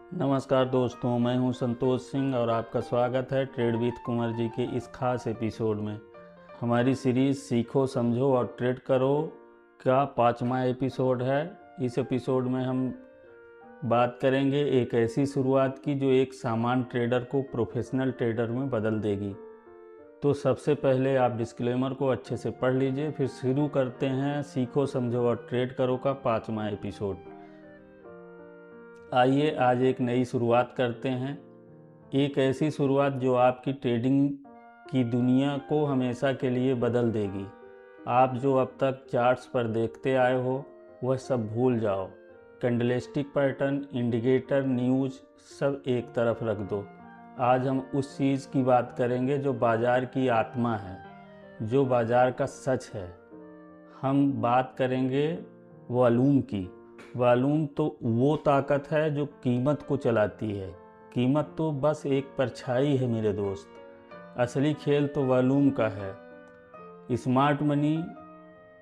नमस्कार दोस्तों, मैं हूं संतोष सिंह और आपका स्वागत है ट्रेड विद कुंवर जी के इस खास एपिसोड में। हमारी सीरीज़ सीखो समझो और ट्रेड करो का 5वां एपिसोड है। इस एपिसोड में हम बात करेंगे एक ऐसी शुरुआत की जो एक सामान्य ट्रेडर को प्रोफेशनल ट्रेडर में बदल देगी। तो सबसे पहले आप डिस्क्लेमर को अच्छे से पढ़ लीजिए, फिर शुरू करते हैं सीखो समझो और ट्रेड करो का 5वां एपिसोड। आइए आज एक नई शुरुआत करते हैं, एक ऐसी शुरुआत जो आपकी ट्रेडिंग की दुनिया को हमेशा के लिए बदल देगी। आप जो अब तक चार्ट्स पर देखते आए हो वह सब भूल जाओ। कैंडलस्टिक पैटर्न, इंडिकेटर, न्यूज़ सब एक तरफ रख दो। आज हम उस चीज़ की बात करेंगे जो बाज़ार की आत्मा है, जो बाज़ार का सच है। हम बात करेंगे वॉल्यूम की। वॉल्यूम तो वो ताकत है जो कीमत को चलाती है। कीमत तो बस एक परछाई है मेरे दोस्त। असली खेल तो वॉल्यूम का है। स्मार्ट मनी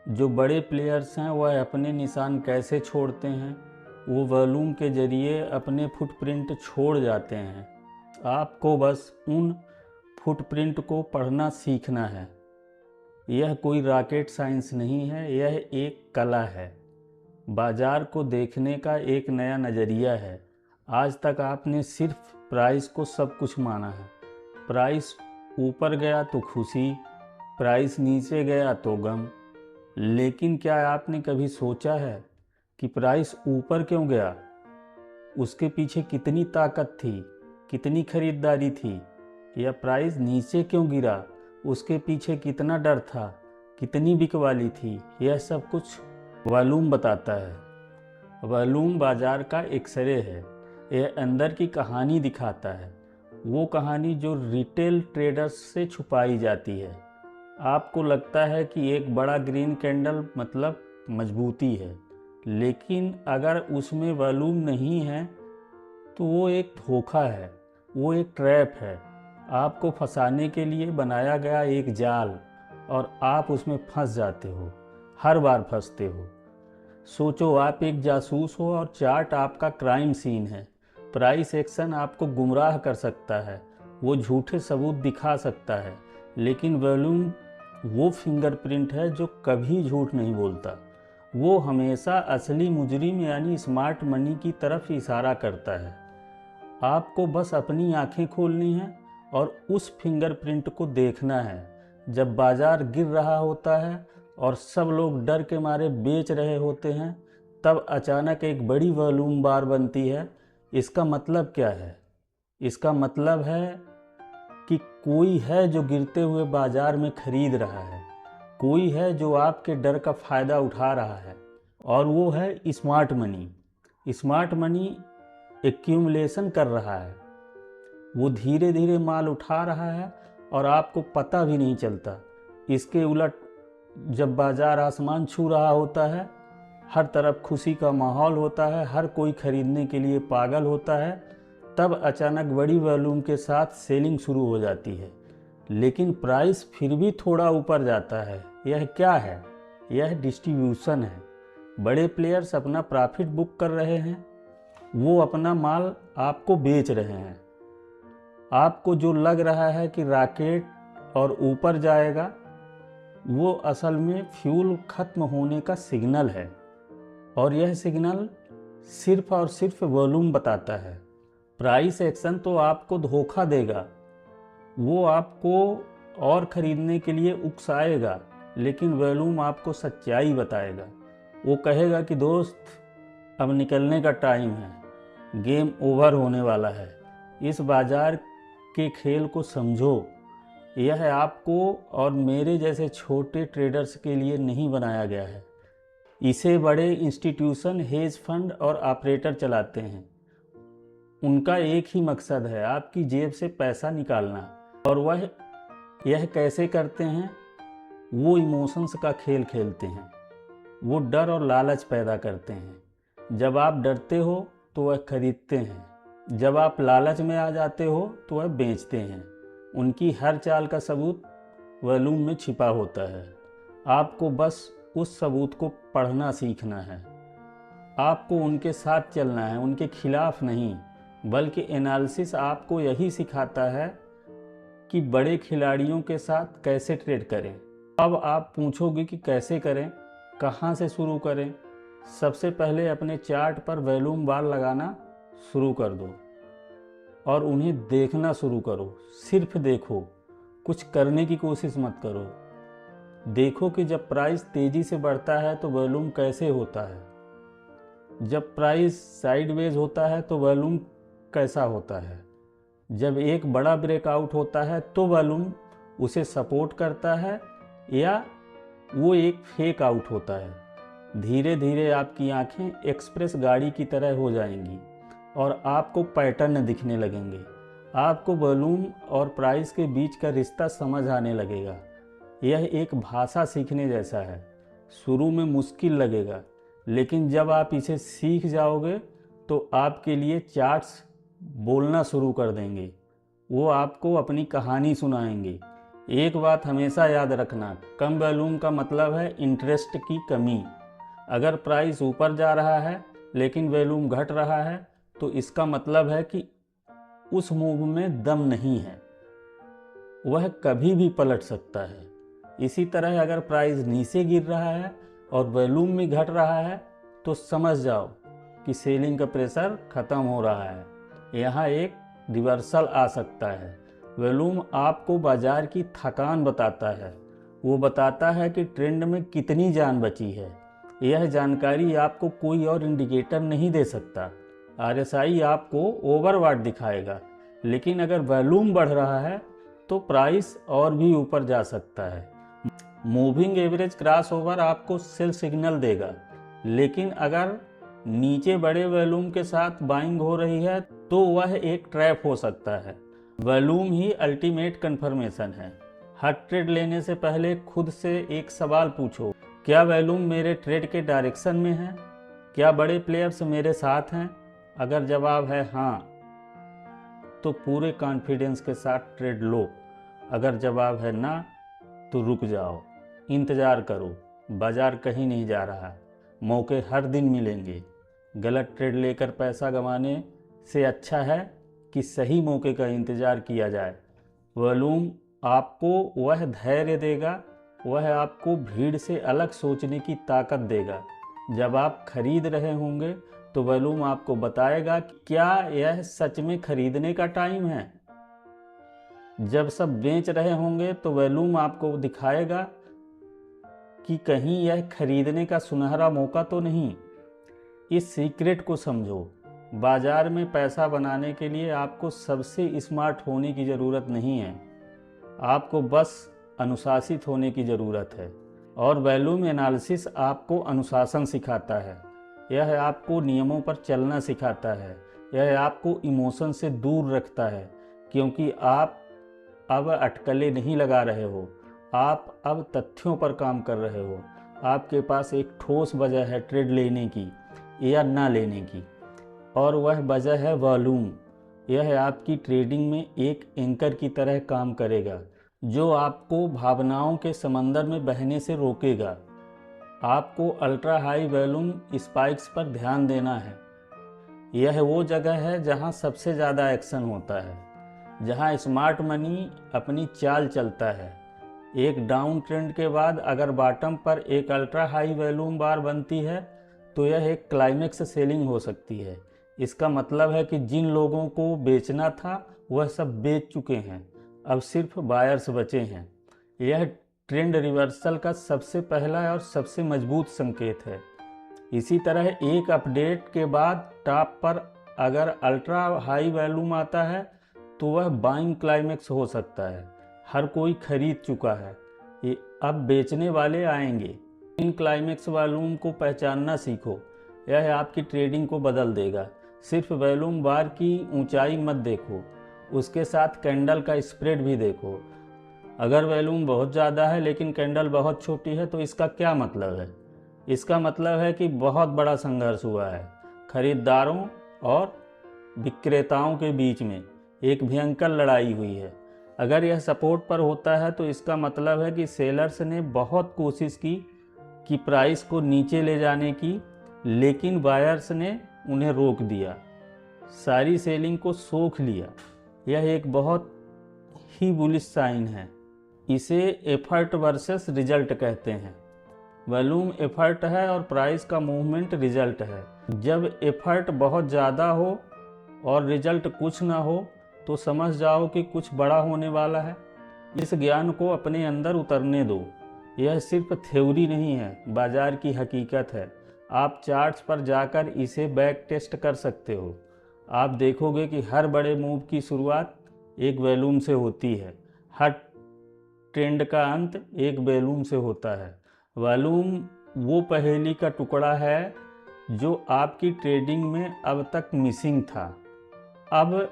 जो बड़े प्लेयर्स हैं वह अपने निशान कैसे छोड़ते हैं, वो वॉल्यूम के ज़रिए अपने फुटप्रिंट छोड़ जाते हैं। आपको बस उन फुटप्रिंट को पढ़ना सीखना है। यह कोई रॉकेट साइंस नहीं है, यह एक कला है। बाज़ार को देखने का एक नया नज़रिया है। आज तक आपने सिर्फ प्राइस को सब कुछ माना है। प्राइस ऊपर गया तो खुशी, प्राइस नीचे गया तो गम। लेकिन क्या आपने कभी सोचा है कि प्राइस ऊपर क्यों गया? उसके पीछे कितनी ताकत थी, कितनी खरीदारी थी? या प्राइस नीचे क्यों गिरा, उसके पीछे कितना डर था, कितनी बिकवाली थी? यह सब कुछ वॉल्यूम बताता है। वॉल्यूम बाजार का एक्सरे है। यह अंदर की कहानी दिखाता है, वो कहानी जो रिटेल ट्रेडर्स से छुपाई जाती है। आपको लगता है कि एक बड़ा ग्रीन कैंडल मतलब मजबूती है, लेकिन अगर उसमें वॉल्यूम नहीं है तो वो एक धोखा है, वो एक ट्रैप है। आपको फंसाने के लिए बनाया गया एक जाल, और आप उसमें फंस जाते हो, हर बार फंसते हो। सोचो आप एक जासूस हो और चार्ट आपका क्राइम सीन है। प्राइस एक्शन आपको गुमराह कर सकता है, वो झूठे सबूत दिखा सकता है, लेकिन वॉल्यूम वो फिंगरप्रिंट है जो कभी झूठ नहीं बोलता। वो हमेशा असली मुजरिम यानी स्मार्ट मनी की तरफ इशारा करता है। आपको बस अपनी आंखें खोलनी हैं और उस फिंगरप्रिंट को देखना है। जब बाजार गिर रहा होता है और सब लोग डर के मारे बेच रहे होते हैं, तब अचानक एक बड़ी वॉल्यूम बार बनती है। इसका मतलब क्या है? इसका मतलब है कि कोई है जो गिरते हुए बाजार में खरीद रहा है, कोई है जो आपके डर का फ़ायदा उठा रहा है, और वो है smart money. Smart money accumulation कर रहा है, वो धीरे धीरे माल उठा रहा है और आपको पता भी नहीं चलता। इसके उलट जब बाजार आसमान छू रहा होता है, हर तरफ खुशी का माहौल होता है, हर कोई खरीदने के लिए पागल होता है, तब अचानक बड़ी वॉल्यूम के साथ सेलिंग शुरू हो जाती है। लेकिन प्राइस फिर भी थोड़ा ऊपर जाता है। यह क्या है? यह डिस्ट्रीब्यूशन है। बड़े प्लेयर्स अपना प्रॉफिट बुक कर रहे हैं, वो अपना माल आपको बेच रहे हैं। आपको जो लग रहा है कि रॉकेट और ऊपर जाएगा, वो असल में फ्यूल खत्म होने का सिग्नल है, और यह सिग्नल सिर्फ और सिर्फ वॉल्यूम बताता है। प्राइस एक्शन तो आपको धोखा देगा, वो आपको और ख़रीदने के लिए उकसाएगा, लेकिन वॉल्यूम आपको सच्चाई बताएगा। वो कहेगा कि दोस्त अब निकलने का टाइम है, गेम ओवर होने वाला है। इस बाज़ार के खेल को समझो। यह आपको और मेरे जैसे छोटे ट्रेडर्स के लिए नहीं बनाया गया है। इसे बड़े इंस्टीट्यूशन, हेज फंड और ऑपरेटर चलाते हैं। उनका एक ही मकसद है, आपकी जेब से पैसा निकालना। और वह यह कैसे करते हैं? वो इमोशंस का खेल खेलते हैं। वो डर और लालच पैदा करते हैं। जब आप डरते हो तो वह खरीदते हैं, जब आप लालच में आ जाते हो तो वह बेचते हैं। उनकी हर चाल का सबूत वॉल्यूम में छिपा होता है। आपको बस उस सबूत को पढ़ना सीखना है। आपको उनके साथ चलना है, उनके खिलाफ नहीं। बल्कि एनालिसिस आपको यही सिखाता है कि बड़े खिलाड़ियों के साथ कैसे ट्रेड करें। अब आप पूछोगे कि कैसे करें, कहाँ से शुरू करें। सबसे पहले अपने चार्ट पर वॉल्यूम बार लगाना शुरू कर दो और उन्हें देखना शुरू करो। सिर्फ देखो, कुछ करने की कोशिश मत करो। देखो कि जब प्राइस तेज़ी से बढ़ता है तो वॉल्यूम कैसे होता है, जब प्राइस साइडवेज होता है तो वॉल्यूम कैसा होता है, जब एक बड़ा ब्रेकआउट होता है तो वॉल्यूम उसे सपोर्ट करता है या वो एक फेक आउट होता है। धीरे धीरे आपकी आंखें एक्सप्रेस गाड़ी की तरह हो जाएंगी और आपको पैटर्न दिखने लगेंगे। आपको वॉल्यूम और प्राइस के बीच का रिश्ता समझ आने लगेगा। यह एक भाषा सीखने जैसा है। शुरू में मुश्किल लगेगा, लेकिन जब आप इसे सीख जाओगे तो आपके लिए चार्ट्स बोलना शुरू कर देंगे। वो आपको अपनी कहानी सुनाएंगे। एक बात हमेशा याद रखना, कम वॉल्यूम का मतलब है इंटरेस्ट की कमी। अगर प्राइस ऊपर जा रहा है लेकिन वॉल्यूम घट रहा है तो इसका मतलब है कि उस मूव में दम नहीं है, वह कभी भी पलट सकता है। इसी तरह अगर प्राइस नीचे गिर रहा है और वॉल्यूम भी घट रहा है तो समझ जाओ कि सेलिंग का प्रेशर ख़त्म हो रहा है। यहाँ एक रिवर्सल आ सकता है। वॉल्यूम आपको बाजार की थकान बताता है। वो बताता है कि ट्रेंड में कितनी जान बची है। यह जानकारी आपको कोई और इंडिकेटर नहीं दे सकता। आरएसआई आपको ओवरबॉट दिखाएगा, लेकिन अगर वॉल्यूम बढ़ रहा है तो प्राइस और भी ऊपर जा सकता है। मूविंग एवरेज क्रॉसओवर आपको सेल सिग्नल देगा, लेकिन अगर नीचे बड़े वॉल्यूम के साथ बाइंग हो रही है तो वह एक ट्रैप हो सकता है। वॉल्यूम ही अल्टीमेट कंफर्मेशन है। हर ट्रेड लेने से पहले खुद से एक सवाल पूछो, क्या वॉल्यूम मेरे ट्रेड के डायरेक्शन में है? क्या बड़े प्लेयर्स मेरे साथ हैं? अगर जवाब है हाँ तो पूरे कॉन्फिडेंस के साथ ट्रेड लो। अगर जवाब है ना तो रुक जाओ, इंतज़ार करो। बाजार कहीं नहीं जा रहा, मौके हर दिन मिलेंगे। गलत ट्रेड लेकर पैसा गंवाने से अच्छा है कि सही मौके का इंतज़ार किया जाए। वॉल्यूम आपको वह धैर्य देगा, वह आपको भीड़ से अलग सोचने की ताकत देगा। जब आप खरीद रहे होंगे तो वॉल्यूम आपको बताएगा कि क्या यह सच में खरीदने का टाइम है। जब सब बेच रहे होंगे तो वॉल्यूम आपको दिखाएगा कि कहीं यह खरीदने का सुनहरा मौका तो नहीं। इस सीक्रेट को समझो। बाजार में पैसा बनाने के लिए आपको सबसे स्मार्ट होने की ज़रूरत नहीं है, आपको बस अनुशासित होने की ज़रूरत है। और वॉल्यूम एनालिसिस आपको अनुशासन सिखाता है। यह आपको नियमों पर चलना सिखाता है। यह आपको इमोशन से दूर रखता है, क्योंकि आप अब अटकलें नहीं लगा रहे हो, आप अब तथ्यों पर काम कर रहे हो। आपके पास एक ठोस वजह है ट्रेड लेने की या ना लेने की, और वह वजह है वॉल्यूम। यह आपकी ट्रेडिंग में एक एंकर की तरह काम करेगा, जो आपको भावनाओं के समंदर में बहने से रोकेगा। आपको अल्ट्रा हाई वॉल्यूम स्पाइक्स पर ध्यान देना है। यह वो जगह है जहां सबसे ज़्यादा एक्शन होता है, जहां स्मार्ट मनी अपनी चाल चलता है। एक डाउन ट्रेंड के बाद अगर बॉटम पर एक अल्ट्रा हाई वॉल्यूम बार बनती है तो यह एक क्लाइमेक्स सेलिंग हो सकती है। इसका मतलब है कि जिन लोगों को बेचना था वह सब बेच चुके हैं, अब सिर्फ बायर्स बचे हैं। यह ट्रेंड रिवर्सल का सबसे पहला और सबसे मजबूत संकेत है। इसी तरह एक अपडेट के बाद टॉप पर अगर अल्ट्रा हाई वॉल्यूम आता है तो वह बाइंग क्लाइमेक्स हो सकता है। हर कोई खरीद चुका है, ये अब बेचने वाले आएंगे। इन क्लाइमेक्स वॉल्यूम को पहचानना सीखो, यह आपकी ट्रेडिंग को बदल देगा। सिर्फ वॉल्यूम बार की ऊंचाई मत देखो, उसके साथ कैंडल का स्प्रेड भी देखो। अगर वॉल्यूम बहुत ज़्यादा है लेकिन कैंडल बहुत छोटी है तो इसका क्या मतलब है? इसका मतलब है कि बहुत बड़ा संघर्ष हुआ है। खरीदारों और विक्रेताओं के बीच में एक भयंकर लड़ाई हुई है। अगर यह सपोर्ट पर होता है तो इसका मतलब है कि सेलर्स ने बहुत कोशिश की कि प्राइस को नीचे ले जाने की, लेकिन बायर्स ने उन्हें रोक दिया। सारी सेलिंग को सोख लिया। यह एक बहुत ही बुलिश साइन है। इसे एफर्ट वर्सेस रिजल्ट कहते हैं। वॉल्यूम एफर्ट है और प्राइस का मूवमेंट रिजल्ट है। जब एफर्ट बहुत ज़्यादा हो और रिजल्ट कुछ ना हो तो समझ जाओ कि कुछ बड़ा होने वाला है। इस ज्ञान को अपने अंदर उतरने दो। यह सिर्फ थ्योरी नहीं है, बाजार की हकीकत है। आप चार्ट्स पर जाकर इसे बैक टेस्ट कर सकते हो। आप देखोगे कि हर बड़े मूव की शुरुआत एक वॉल्यूम से होती है। हर ट्रेंड का अंत एक वॉल्यूम से होता है। वॉल्यूम वो पहेली का टुकड़ा है जो आपकी ट्रेडिंग में अब तक मिसिंग था। अब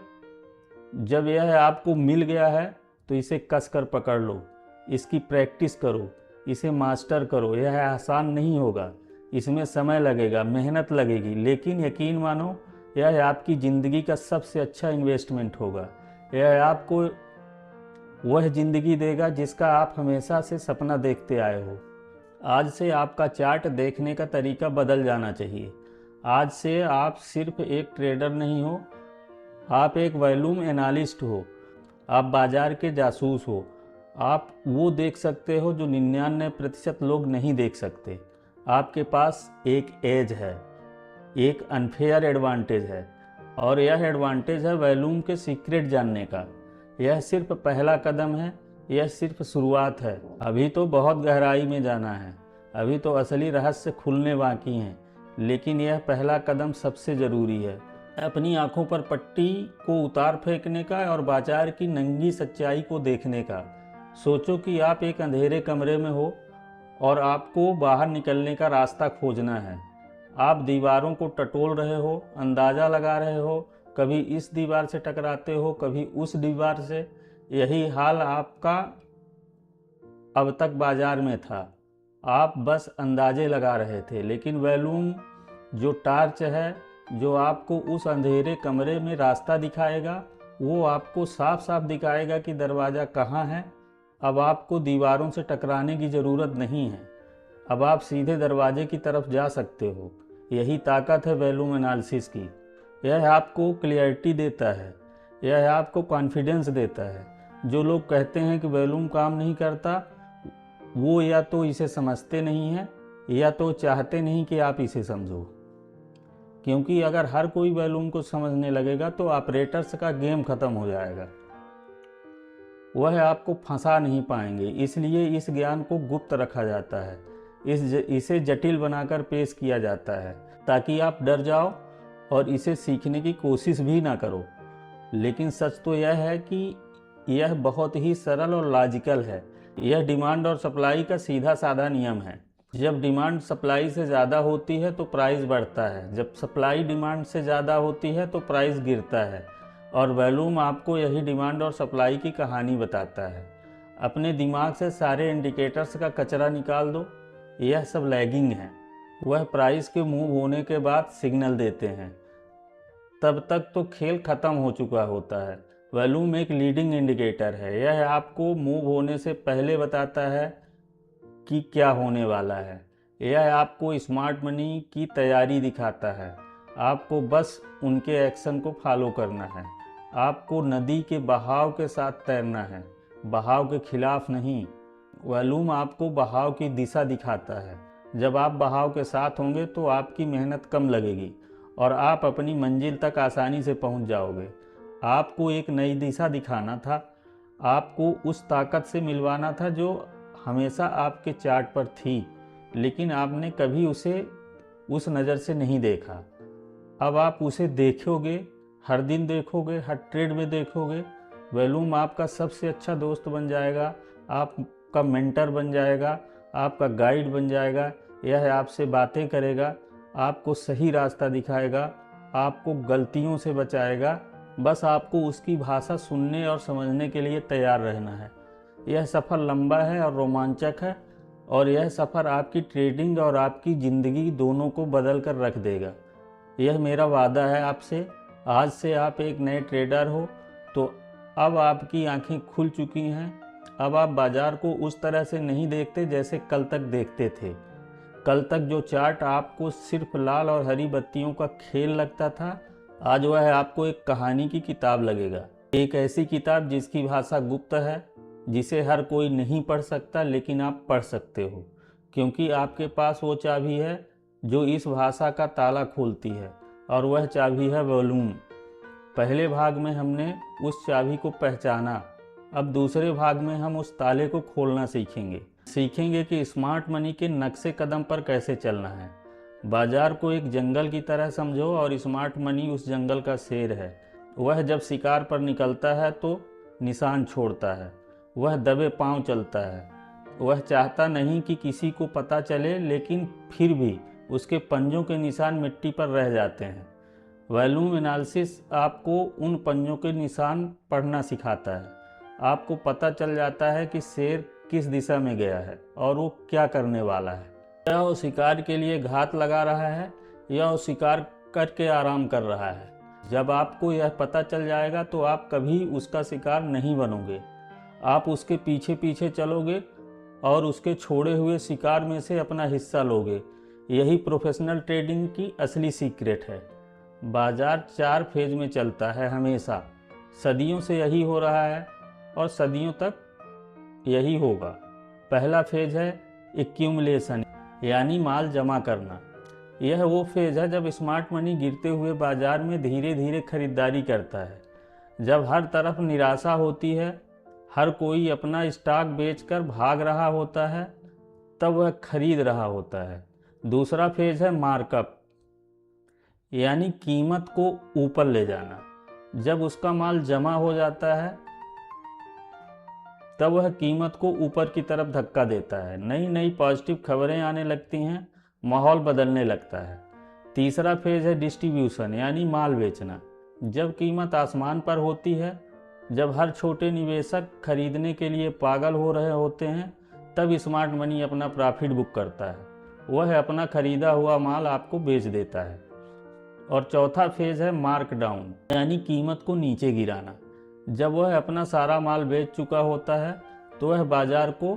जब यह आपको मिल गया है तो इसे कसकर पकड़ लो, इसकी प्रैक्टिस करो, इसे मास्टर करो। यह आसान नहीं होगा, इसमें समय लगेगा, मेहनत लगेगी, लेकिन यकीन मानो यह आपकी ज़िंदगी का सबसे अच्छा इन्वेस्टमेंट होगा। यह आपको वह ज़िंदगी देगा जिसका आप हमेशा से सपना देखते आए हो। आज से आपका चार्ट देखने का तरीका बदल जाना चाहिए। आज से आप सिर्फ एक ट्रेडर नहीं हो, आप एक वॉल्यूम एनालिस्ट हो। आप बाजार के जासूस हो। आप वो देख सकते हो जो 99% लोग नहीं देख सकते। आपके पास एक एज है, एक अनफेयर एडवांटेज है, और यह एडवांटेज है वॉल्यूम के सीक्रेट जानने का। यह सिर्फ पहला कदम है, यह सिर्फ शुरुआत है। अभी तो बहुत गहराई में जाना है, अभी तो असली रहस्य खुलने बाकी हैं, लेकिन यह पहला कदम सबसे ज़रूरी है। अपनी आंखों पर पट्टी को उतार फेंकने का और बाजार की नंगी सच्चाई को देखने का। सोचो कि आप एक अंधेरे कमरे में हो और आपको बाहर निकलने का रास्ता खोजना है। आप दीवारों को टटोल रहे हो, अंदाज़ा लगा रहे हो, कभी इस दीवार से टकराते हो, कभी उस दीवार से। यही हाल आपका अब तक बाजार में था। आप बस अंदाजे लगा रहे थे, लेकिन वॉल्यूम जो टार्च है, जो आपको उस अंधेरे कमरे में रास्ता दिखाएगा, वो आपको साफ साफ दिखाएगा कि दरवाज़ा कहाँ है। अब आपको दीवारों से टकराने की ज़रूरत नहीं है, अब आप सीधे दरवाजे की तरफ जा सकते हो। यही ताकत है वॉल्यूम एनालिसिस की। यह आपको क्लियरिटी देता है, यह आपको कॉन्फिडेंस देता है। जो लोग कहते हैं कि वॉल्यूम काम नहीं करता, वो या तो इसे समझते नहीं हैं या तो चाहते नहीं कि आप इसे समझो। क्योंकि अगर हर कोई वॉल्यूम को समझने लगेगा तो ऑपरेटर्स का गेम खत्म हो जाएगा, वह आपको फंसा नहीं पाएंगे। इसलिए इस ज्ञान को गुप्त रखा जाता है, इसे जटिल बनाकर पेश किया जाता है ताकि आप डर जाओ और इसे सीखने की कोशिश भी ना करो। लेकिन सच तो यह है कि यह बहुत ही सरल और लॉजिकल है। यह डिमांड और सप्लाई का सीधा साधा नियम है। जब डिमांड सप्लाई से ज़्यादा होती है तो प्राइस बढ़ता है, जब सप्लाई डिमांड से ज़्यादा होती है तो प्राइस गिरता है। और वॉल्यूम आपको यही डिमांड और सप्लाई की कहानी बताता है। अपने दिमाग से सारे इंडिकेटर्स का कचरा निकाल दो, यह सब लैगिंग है। वह प्राइस के मूव होने के बाद सिग्नल देते हैं, तब तक तो खेल खत्म हो चुका होता है। वॉल्यूम एक लीडिंग इंडिकेटर है, यह आपको मूव होने से पहले बताता है कि क्या होने वाला है। यह आपको स्मार्ट मनी की तैयारी दिखाता है। आपको बस उनके एक्शन को फॉलो करना है। आपको नदी के बहाव के साथ तैरना है, बहाव के खिलाफ नहीं। वॉल्यूम आपको बहाव की दिशा दिखाता है। जब आप बहाव के साथ होंगे तो आपकी मेहनत कम लगेगी और आप अपनी मंजिल तक आसानी से पहुंच जाओगे। आपको एक नई दिशा दिखाना था, आपको उस ताकत से मिलवाना था जो हमेशा आपके चार्ट पर थी, लेकिन आपने कभी उसे उस नज़र से नहीं देखा। अब आप उसे देखोगे, हर दिन देखोगे, हर ट्रेड में देखोगे। वॉल्यूम आपका सबसे अच्छा दोस्त बन जाएगा, आपका मेंटर बन जाएगा, आपका गाइड बन जाएगा। यह आपसे बातें करेगा, आपको सही रास्ता दिखाएगा, आपको गलतियों से बचाएगा। बस आपको उसकी भाषा सुनने और समझने के लिए तैयार रहना है। यह सफ़र लंबा है और रोमांचक है, और यह सफ़र आपकी ट्रेडिंग और आपकी ज़िंदगी दोनों को बदल कर रख देगा। यह मेरा वादा है आपसे। आज से आप एक नए ट्रेडर हो, तो अब आपकी आंखें खुल चुकी हैं। अब आप बाज़ार को उस तरह से नहीं देखते जैसे कल तक देखते थे। कल तक जो चार्ट आपको सिर्फ लाल और हरी बत्तियों का खेल लगता था, आज वह आपको एक कहानी की किताब लगेगा, एक ऐसी किताब जिसकी भाषा गुप्त है, जिसे हर कोई नहीं पढ़ सकता, लेकिन आप पढ़ सकते हो, क्योंकि आपके पास वो चाबी है जो इस भाषा का ताला खोलती है, और वह चाबी है वॉल्यूम। पहले भाग में हमने उस चाबी को पहचाना, अब दूसरे भाग में हम उस ताले को खोलना सीखेंगे कि स्मार्ट मनी के नक्शे कदम पर कैसे चलना है। बाजार को एक जंगल की तरह समझो और स्मार्ट मनी उस जंगल का शेर है। वह जब शिकार पर निकलता है तो निशान छोड़ता है, वह दबे पांव चलता है, वह चाहता नहीं कि किसी को पता चले, लेकिन फिर भी उसके पंजों के निशान मिट्टी पर रह जाते हैं। वॉल्यूम एनालिसिस आपको उन पंजों के निशान पढ़ना सिखाता है। आपको पता चल जाता है कि शेर किस दिशा में गया है और वो क्या करने वाला है। क्या वो शिकार के लिए घात लगा रहा है या वो शिकार करके आराम कर रहा है। जब आपको यह पता चल जाएगा तो आप कभी उसका शिकार नहीं बनोगे, आप उसके पीछे पीछे चलोगे और उसके छोड़े हुए शिकार में से अपना हिस्सा लोगे। यही प्रोफेशनल ट्रेडिंग की असली सीक्रेट है। बाजार 4 फेज में चलता है हमेशा, सदियों से यही हो रहा है और सदियों तक यही होगा। पहला फेज है एक्यूमुलेशन, यानी माल जमा करना। यह वो फेज है जब स्मार्ट मनी गिरते हुए बाजार में धीरे धीरे खरीदारी करता है। जब हर तरफ निराशा होती है, हर कोई अपना स्टॉक बेचकर भाग रहा होता है, तब वह खरीद रहा होता है। दूसरा फेज है मार्कअप, यानी कीमत को ऊपर ले जाना। जब उसका माल जमा हो जाता है तब वह कीमत को ऊपर की तरफ धक्का देता है, नई नई पॉजिटिव खबरें आने लगती हैं, माहौल बदलने लगता है। तीसरा फेज है डिस्ट्रीब्यूशन, यानी माल बेचना। जब कीमत आसमान पर होती है, जब हर छोटे निवेशक खरीदने के लिए पागल हो रहे होते हैं, तब स्मार्ट मनी अपना प्रॉफिट बुक करता है। वह अपना खरीदा हुआ माल आपको बेच देता है। और चौथा फेज है मार्क डाउन, यानी कीमत को नीचे गिराना। जब वह अपना सारा माल बेच चुका होता है तो वह बाजार को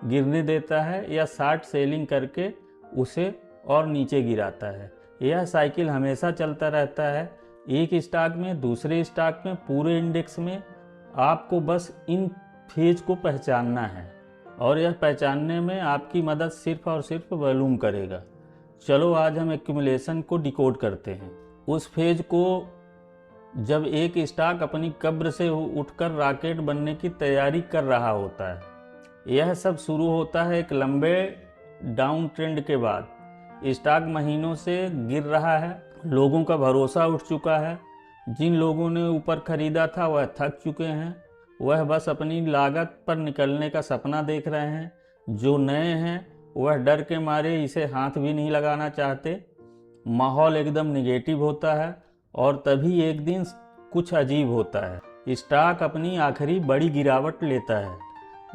गिरने देता है या शॉर्ट सेलिंग करके उसे और नीचे गिराता है। यह साइकिल हमेशा चलता रहता है, एक स्टॉक में, दूसरे स्टॉक में, पूरे इंडेक्स में। आपको बस इन फेज को पहचानना है और यह पहचानने में आपकी मदद सिर्फ और सिर्फ वॉल्यूम करेगा। चलो आज हम एक्यूमुलेशन को डिकोड करते हैं। उस फेज को जब एक स्टॉक अपनी कब्र से उठकर रॉकेट बनने की तैयारी कर रहा होता है। यह सब शुरू होता है एक लंबे डाउन ट्रेंड के बाद। स्टॉक महीनों से गिर रहा है, लोगों का भरोसा उठ चुका है। जिन लोगों ने ऊपर खरीदा था वह थक चुके हैं, वह बस अपनी लागत पर निकलने का सपना देख रहे हैं। जो नए हैं वह डर के मारे इसे हाथ भी नहीं लगाना चाहते। माहौल एकदम निगेटिव होता है और तभी एक दिन कुछ अजीब होता है। स्टॉक अपनी आखिरी बड़ी गिरावट लेता है,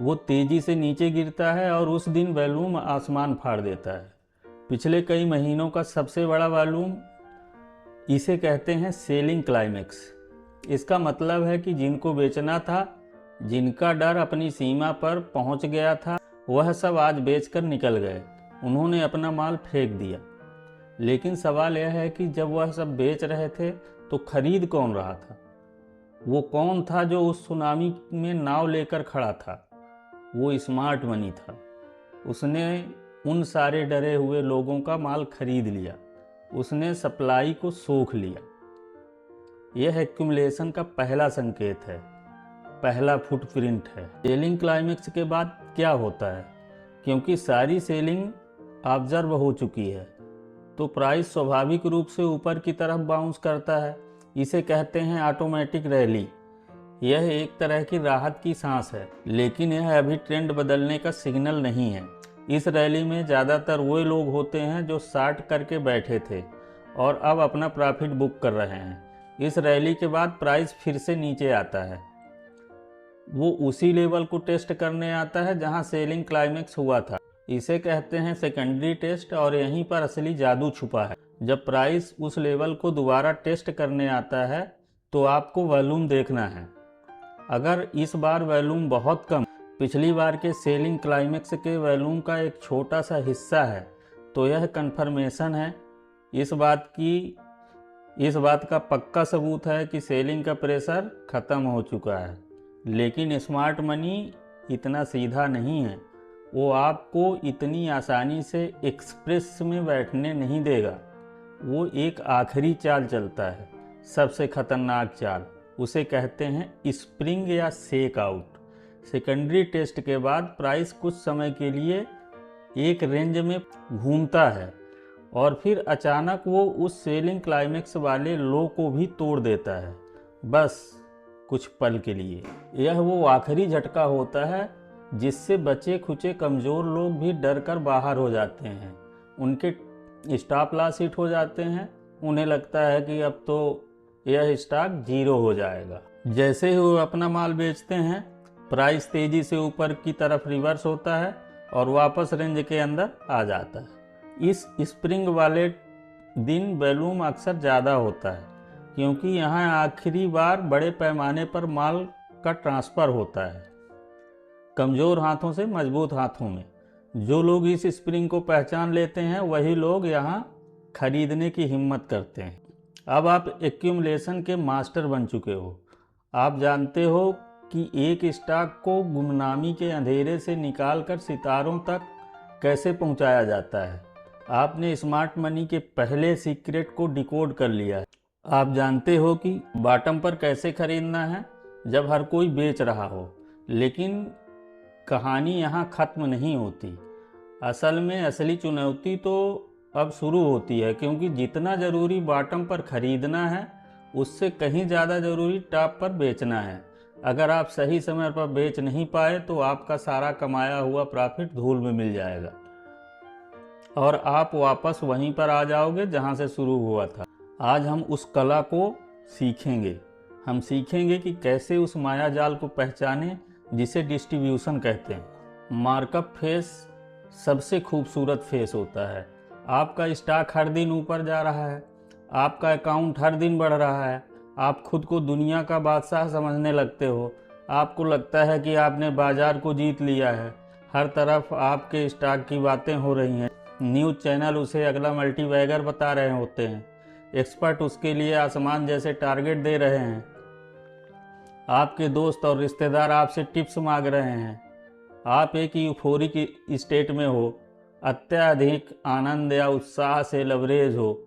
वो तेजी से नीचे गिरता है और उस दिन वॉल्यूम आसमान फाड़ देता है। पिछले कई महीनों का सबसे बड़ा वॉल्यूम, इसे कहते हैं सेलिंग क्लाइमेक्स। इसका मतलब है कि जिनको बेचना था, जिनका डर अपनी सीमा पर पहुंच गया था, वह सब आज बेचकर निकल गए। उन्होंने अपना माल फेंक दिया। लेकिन सवाल यह है कि जब वह सब बेच रहे थे तो खरीद कौन रहा था। वो कौन था जो उस सुनामी में नाव लेकर खड़ा था। वो स्मार्ट मनी था। उसने उन सारे डरे हुए लोगों का माल खरीद लिया, उसने सप्लाई को सोख लिया। यह एक्यूमुलेशन का पहला संकेत है, पहला फुटप्रिंट है। सेलिंग क्लाइमेक्स के बाद क्या होता है, क्योंकि सारी सेलिंग ऑब्जर्व हो चुकी है तो प्राइस स्वाभाविक रूप से ऊपर की तरफ बाउंस करता है। इसे कहते हैं ऑटोमेटिक रैली। यह एक तरह की राहत की सांस है, लेकिन यह अभी ट्रेंड बदलने का सिग्नल नहीं है। इस रैली में ज़्यादातर वो लोग होते हैं जो शॉर्ट करके बैठे थे और अब अपना प्रॉफिट बुक कर रहे हैं। इस रैली के बाद प्राइस फिर से नीचे आता है, वो उसी लेवल को टेस्ट करने आता है जहां सेलिंग क्लाइमेक्स हुआ था। इसे कहते हैं सेकेंडरी टेस्ट और यहीं पर असली जादू छुपा है। जब प्राइस उस लेवल को दोबारा टेस्ट करने आता है तो आपको वॉल्यूम देखना है। अगर इस बार वॉल्यूम बहुत कम, पिछली बार के सेलिंग क्लाइमेक्स के वॉल्यूम का एक छोटा सा हिस्सा है, तो यह कन्फर्मेशन है इस बात की इस बात का पक्का सबूत है कि सेलिंग का प्रेशर ख़त्म हो चुका है। लेकिन स्मार्ट मनी इतना सीधा नहीं है, वो आपको इतनी आसानी से एक्सप्रेस में बैठने नहीं देगा। वो एक आखिरी चाल चलता है, सबसे खतरनाक चाल, उसे कहते हैं स्प्रिंग या शेक आउट। सेकेंडरी टेस्ट के बाद प्राइस कुछ समय के लिए एक रेंज में घूमता है और फिर अचानक वो उस सेलिंग क्लाइमेक्स वाले लो को भी तोड़ देता है, बस कुछ पल के लिए। यह वो आखिरी झटका होता है जिससे बचे खुचे कमज़ोर लोग भी डर कर बाहर हो जाते हैं। उनके स्टॉप लॉस हिट हो जाते हैं, उन्हें लगता है कि अब तो यह स्टॉक जीरो हो जाएगा। जैसे ही वो अपना माल बेचते हैं, प्राइस तेज़ी से ऊपर की तरफ रिवर्स होता है और वापस रेंज के अंदर आ जाता है। इस स्प्रिंग वाले दिन वॉल्यूम अक्सर ज़्यादा होता है, क्योंकि यहाँ आखिरी बार बड़े पैमाने पर माल का ट्रांसफ़र होता है, कमज़ोर हाथों से मजबूत हाथों में। जो लोग इस स्प्रिंग को पहचान लेते हैं वही लोग यहाँ खरीदने की हिम्मत करते हैं। अब आप एक्यूमुलेशन के मास्टर बन चुके हो। आप जानते हो कि एक स्टॉक को गुमनामी के अंधेरे से निकालकर सितारों तक कैसे पहुंचाया जाता है। आपने स्मार्ट मनी के पहले सीक्रेट को डिकोड कर लिया है। आप जानते हो कि बॉटम पर कैसे खरीदना है जब हर कोई बेच रहा हो। लेकिन कहानी यहाँ ख़त्म नहीं होती। असल में असली चुनौती तो अब शुरू होती है, क्योंकि जितना ज़रूरी बॉटम पर खरीदना है उससे कहीं ज़्यादा ज़रूरी टॉप पर बेचना है। अगर आप सही समय पर बेच नहीं पाए तो आपका सारा कमाया हुआ प्रॉफिट धूल में मिल जाएगा और आप वापस वहीं पर आ जाओगे जहां से शुरू हुआ था। आज हम उस कला को सीखेंगे। हम सीखेंगे कि कैसे उस माया जाल को पहचानें जिसे डिस्ट्रीब्यूशन कहते हैं। मार्कअप फेस सबसे खूबसूरत फेस होता है। आपका स्टॉक हर दिन ऊपर जा रहा है, आपका अकाउंट हर दिन बढ़ रहा है, आप खुद को दुनिया का बादशाह समझने लगते हो। आपको लगता है कि आपने बाजार को जीत लिया है। हर तरफ आपके स्टॉक की बातें हो रही हैं। न्यूज़ चैनल उसे अगला मल्टीबैगर बता रहे होते हैं। एक्सपर्ट उसके लिए आसमान जैसे टारगेट दे रहे हैं। आपके दोस्त और रिश्तेदार आपसे टिप्स मांग रहे हैं। आप एक यूफोरिक स्टेट में हो, अत्यधिक आनंद या उत्साह से लबरेज हो।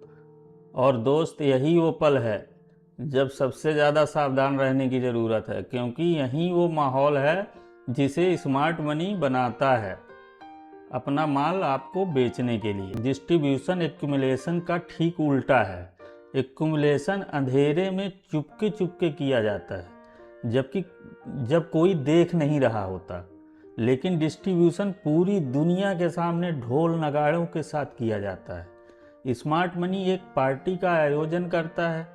और दोस्त, यही वो पल है जब सबसे ज़्यादा सावधान रहने की ज़रूरत है, क्योंकि यही वो माहौल है जिसे स्मार्ट मनी बनाता है अपना माल आपको बेचने के लिए। डिस्ट्रीब्यूशन एक्यूमुलेशन का ठीक उल्टा है। एक्यूमुलेशन अंधेरे में चुपके चुपके किया जाता है, जब कोई देख नहीं रहा होता। लेकिन डिस्ट्रीब्यूशन पूरी दुनिया के सामने ढोल नगाड़ों के साथ किया जाता है। स्मार्ट मनी एक पार्टी का आयोजन करता है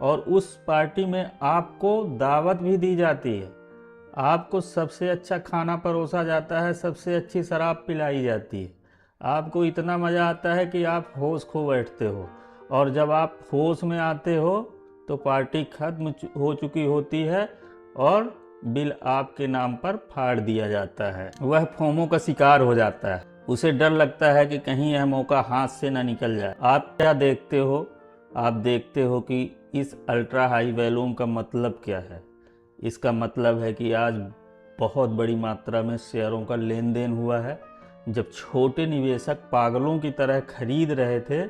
और उस पार्टी में आपको दावत भी दी जाती है। आपको सबसे अच्छा खाना परोसा जाता है, सबसे अच्छी शराब पिलाई जाती है। आपको इतना मज़ा आता है कि आप होश खो बैठते हो, और जब आप होश में आते हो तो पार्टी खत्म हो चुकी होती है और बिल आपके नाम पर फाड़ दिया जाता है। वह फोमो का शिकार हो जाता है। उसे डर लगता है कि कहीं यह मौका हाथ से न निकल जाए। आप क्या देखते हो? आप देखते हो कि इस अल्ट्रा हाई वॉल्यूम का मतलब क्या है। इसका मतलब है कि आज बहुत बड़ी मात्रा में शेयरों का लेन देन हुआ है। जब छोटे निवेशक पागलों की तरह खरीद रहे थे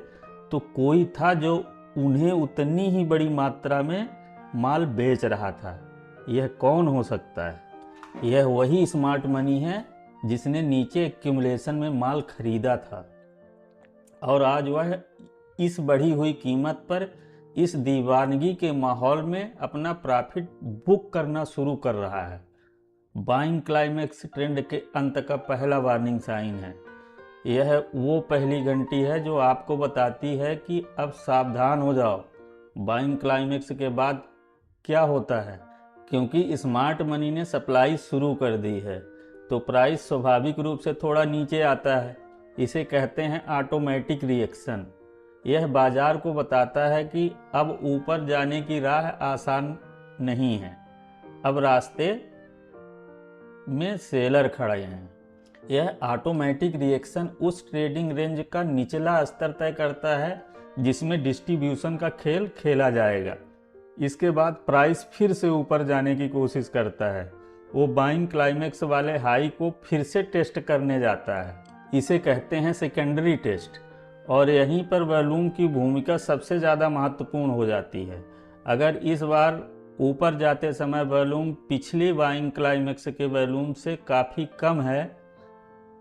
तो कोई था जो उन्हें उतनी ही बड़ी मात्रा में माल बेच रहा था। यह कौन हो सकता है? यह वही स्मार्ट मनी है जिसने नीचे एक्यूमुलेशन में माल खरीदा था और आज वह इस बढ़ी हुई कीमत पर इस दीवानगी के माहौल में अपना प्रॉफिट बुक करना शुरू कर रहा है। बाइंग क्लाइमेक्स ट्रेंड के अंत का पहला वार्निंग साइन है। यह वो पहली घंटी है जो आपको बताती है कि अब सावधान हो जाओ। बाइंग क्लाइमेक्स के बाद क्या होता है? क्योंकि स्मार्ट मनी ने सप्लाई शुरू कर दी है तो प्राइस स्वाभाविक रूप से थोड़ा नीचे आता है। इसे कहते हैं ऑटोमेटिक रिएक्शन। यह बाजार को बताता है कि अब ऊपर जाने की राह आसान नहीं है, अब रास्ते में सेलर खड़े हैं। यह ऑटोमेटिक रिएक्शन उस ट्रेडिंग रेंज का निचला स्तर तय करता है जिसमें डिस्ट्रीब्यूशन का खेल खेला जाएगा। इसके बाद प्राइस फिर से ऊपर जाने की कोशिश करता है। वो बाइंग क्लाइमेक्स वाले हाई को फिर से टेस्ट करने जाता है। इसे कहते हैं सेकेंडरी टेस्ट, और यहीं पर वॉल्यूम की भूमिका सबसे ज़्यादा महत्वपूर्ण हो जाती है। अगर इस बार ऊपर जाते समय वॉल्यूम पिछली बाइंग क्लाइमेक्स के वॉल्यूम से काफ़ी कम है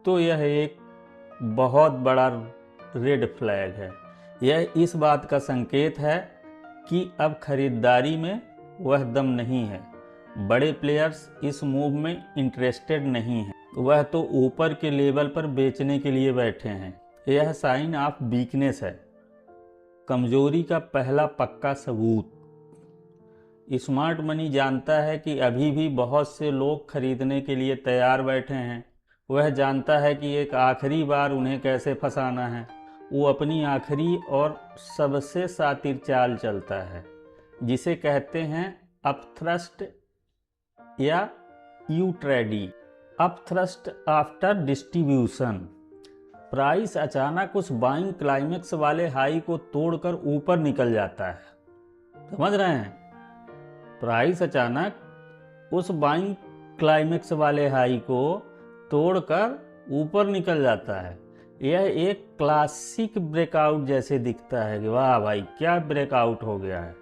तो यह एक बहुत बड़ा रेड फ्लैग है। यह इस बात का संकेत है कि अब खरीदारी में वह दम नहीं है। बड़े प्लेयर्स इस मूव में इंटरेस्टेड नहीं हैं, वह तो ऊपर के लेवल पर बेचने के लिए बैठे हैं। यह साइन ऑफ वीकनेस है, कमजोरी का पहला पक्का सबूत। स्मार्ट मनी जानता है कि अभी भी बहुत से लोग खरीदने के लिए तैयार बैठे हैं। वह जानता है कि एक आखिरी बार उन्हें कैसे फंसाना है। वो अपनी आखिरी और सबसे शातिर चाल चलता है, जिसे कहते हैं अपथ्रस्ट या you treaty. Upthrust after distribution. Price अचानक उस बाइंग क्लाइमेक्स वाले हाई को तोड़कर ऊपर निकल जाता है। समझ रहे हैं? प्राइस अचानक उस बाइंग क्लाइमेक्स वाले हाई को तोड़कर ऊपर निकल जाता है। यह एक क्लासिक ब्रेकआउट जैसे दिखता है कि वाह भाई क्या ब्रेकआउट हो गया है।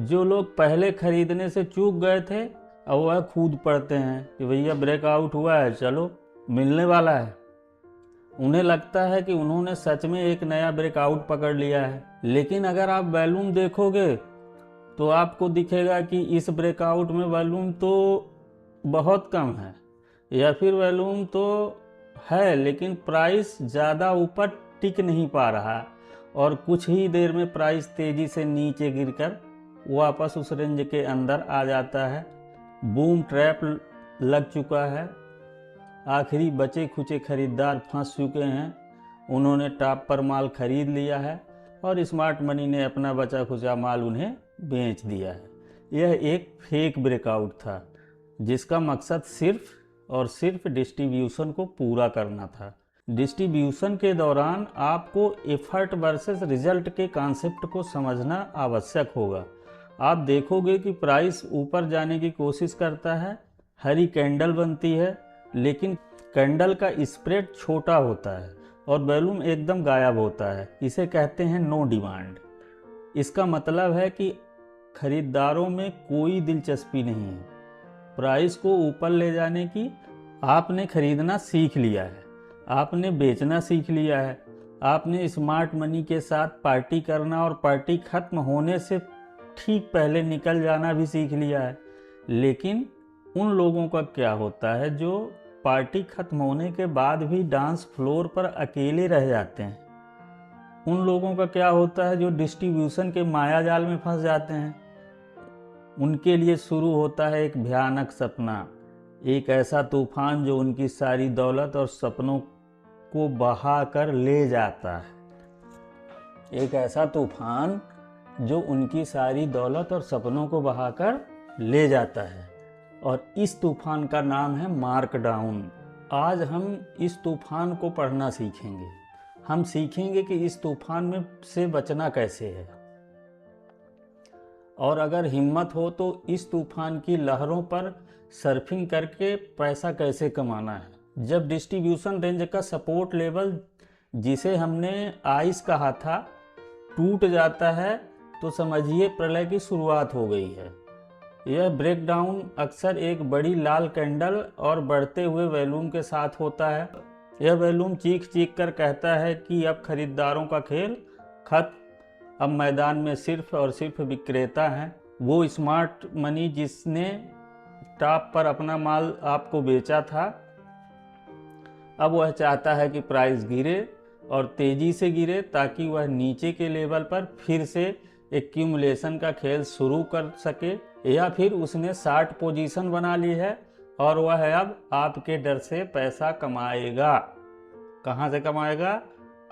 जो लोग पहले खरीदने से चूक गए थे अब वह कूद पड़ते हैं कि भैया ब्रेकआउट हुआ है, चलो मिलने वाला है। उन्हें लगता है कि उन्होंने सच में एक नया ब्रेकआउट पकड़ लिया है। लेकिन अगर आप वॉल्यूम देखोगे तो आपको दिखेगा कि इस ब्रेकआउट में वॉल्यूम तो बहुत कम है, या फिर वॉल्यूम तो है लेकिन प्राइस ज़्यादा ऊपर टिक नहीं पा रहा, और कुछ ही देर में प्राइस तेज़ी से नीचे गिरकर वापस उस रेंज के अंदर आ जाता है। बूम ट्रैप लग चुका है। आखिरी बचे खुचे खरीदार फंस चुके हैं। उन्होंने टॉप पर माल खरीद लिया है और स्मार्ट मनी ने अपना बचा खुचा माल उन्हें बेच दिया है। यह एक फेक ब्रेकआउट था जिसका मकसद सिर्फ और सिर्फ डिस्ट्रीब्यूशन को पूरा करना था। डिस्ट्रीब्यूशन के दौरान आपको एफर्ट वर्सेस रिजल्ट के कॉन्सेप्ट को समझना आवश्यक होगा। आप देखोगे कि प्राइस ऊपर जाने की कोशिश करता है, हरी कैंडल बनती है, लेकिन कैंडल का स्प्रेड छोटा होता है और वॉल्यूम एकदम गायब होता है। इसे कहते हैं नो डिमांड। इसका मतलब है कि खरीदारों में कोई दिलचस्पी नहीं है प्राइस को ऊपर ले जाने की। आपने खरीदना सीख लिया है, आपने बेचना सीख लिया है, आपने स्मार्ट मनी के साथ पार्टी करना और पार्टी खत्म होने से ठीक पहले निकल जाना भी सीख लिया है। लेकिन उन लोगों का क्या होता है जो पार्टी खत्म होने के बाद भी डांस फ्लोर पर अकेले रह जाते हैं? उन लोगों का क्या होता है जो डिस्ट्रीब्यूशन के माया जाल में फंस जाते हैं? उनके लिए शुरू होता है एक भयानक सपना, एक ऐसा तूफान जो उनकी सारी दौलत और सपनों को बहा कर ले जाता है। एक ऐसा तूफान जो उनकी सारी दौलत और सपनों को बहाकर ले जाता है, और इस तूफान का नाम है मार्कडाउन। आज हम इस तूफान को पढ़ना सीखेंगे। हम सीखेंगे कि इस तूफान में से बचना कैसे है, और अगर हिम्मत हो तो इस तूफान की लहरों पर सर्फिंग करके पैसा कैसे कमाना है। जब डिस्ट्रीब्यूशन रेंज का सपोर्ट लेवल, जिसे हमने आइस कहा था, टूट जाता है तो समझिए प्रलय की शुरुआत हो गई है। यह ब्रेकडाउन अक्सर एक बड़ी लाल कैंडल और बढ़ते हुए वॉल्यूम के साथ होता है। यह वॉल्यूम चीख चीख कर कहता है कि अब खरीदारों का खेल खत्म, अब मैदान में सिर्फ और सिर्फ विक्रेता हैं। वो स्मार्ट मनी जिसने टॉप पर अपना माल आपको बेचा था, अब वह चाहता है कि प्राइस गिरे और तेज़ी से गिरे ताकि वह नीचे के लेवल पर फिर से एक्यूमुलेशन का खेल शुरू कर सके, या फिर उसने 60 पोजीशन बना ली है और वह अब आपके डर से पैसा कमाएगा। कहाँ से कमाएगा?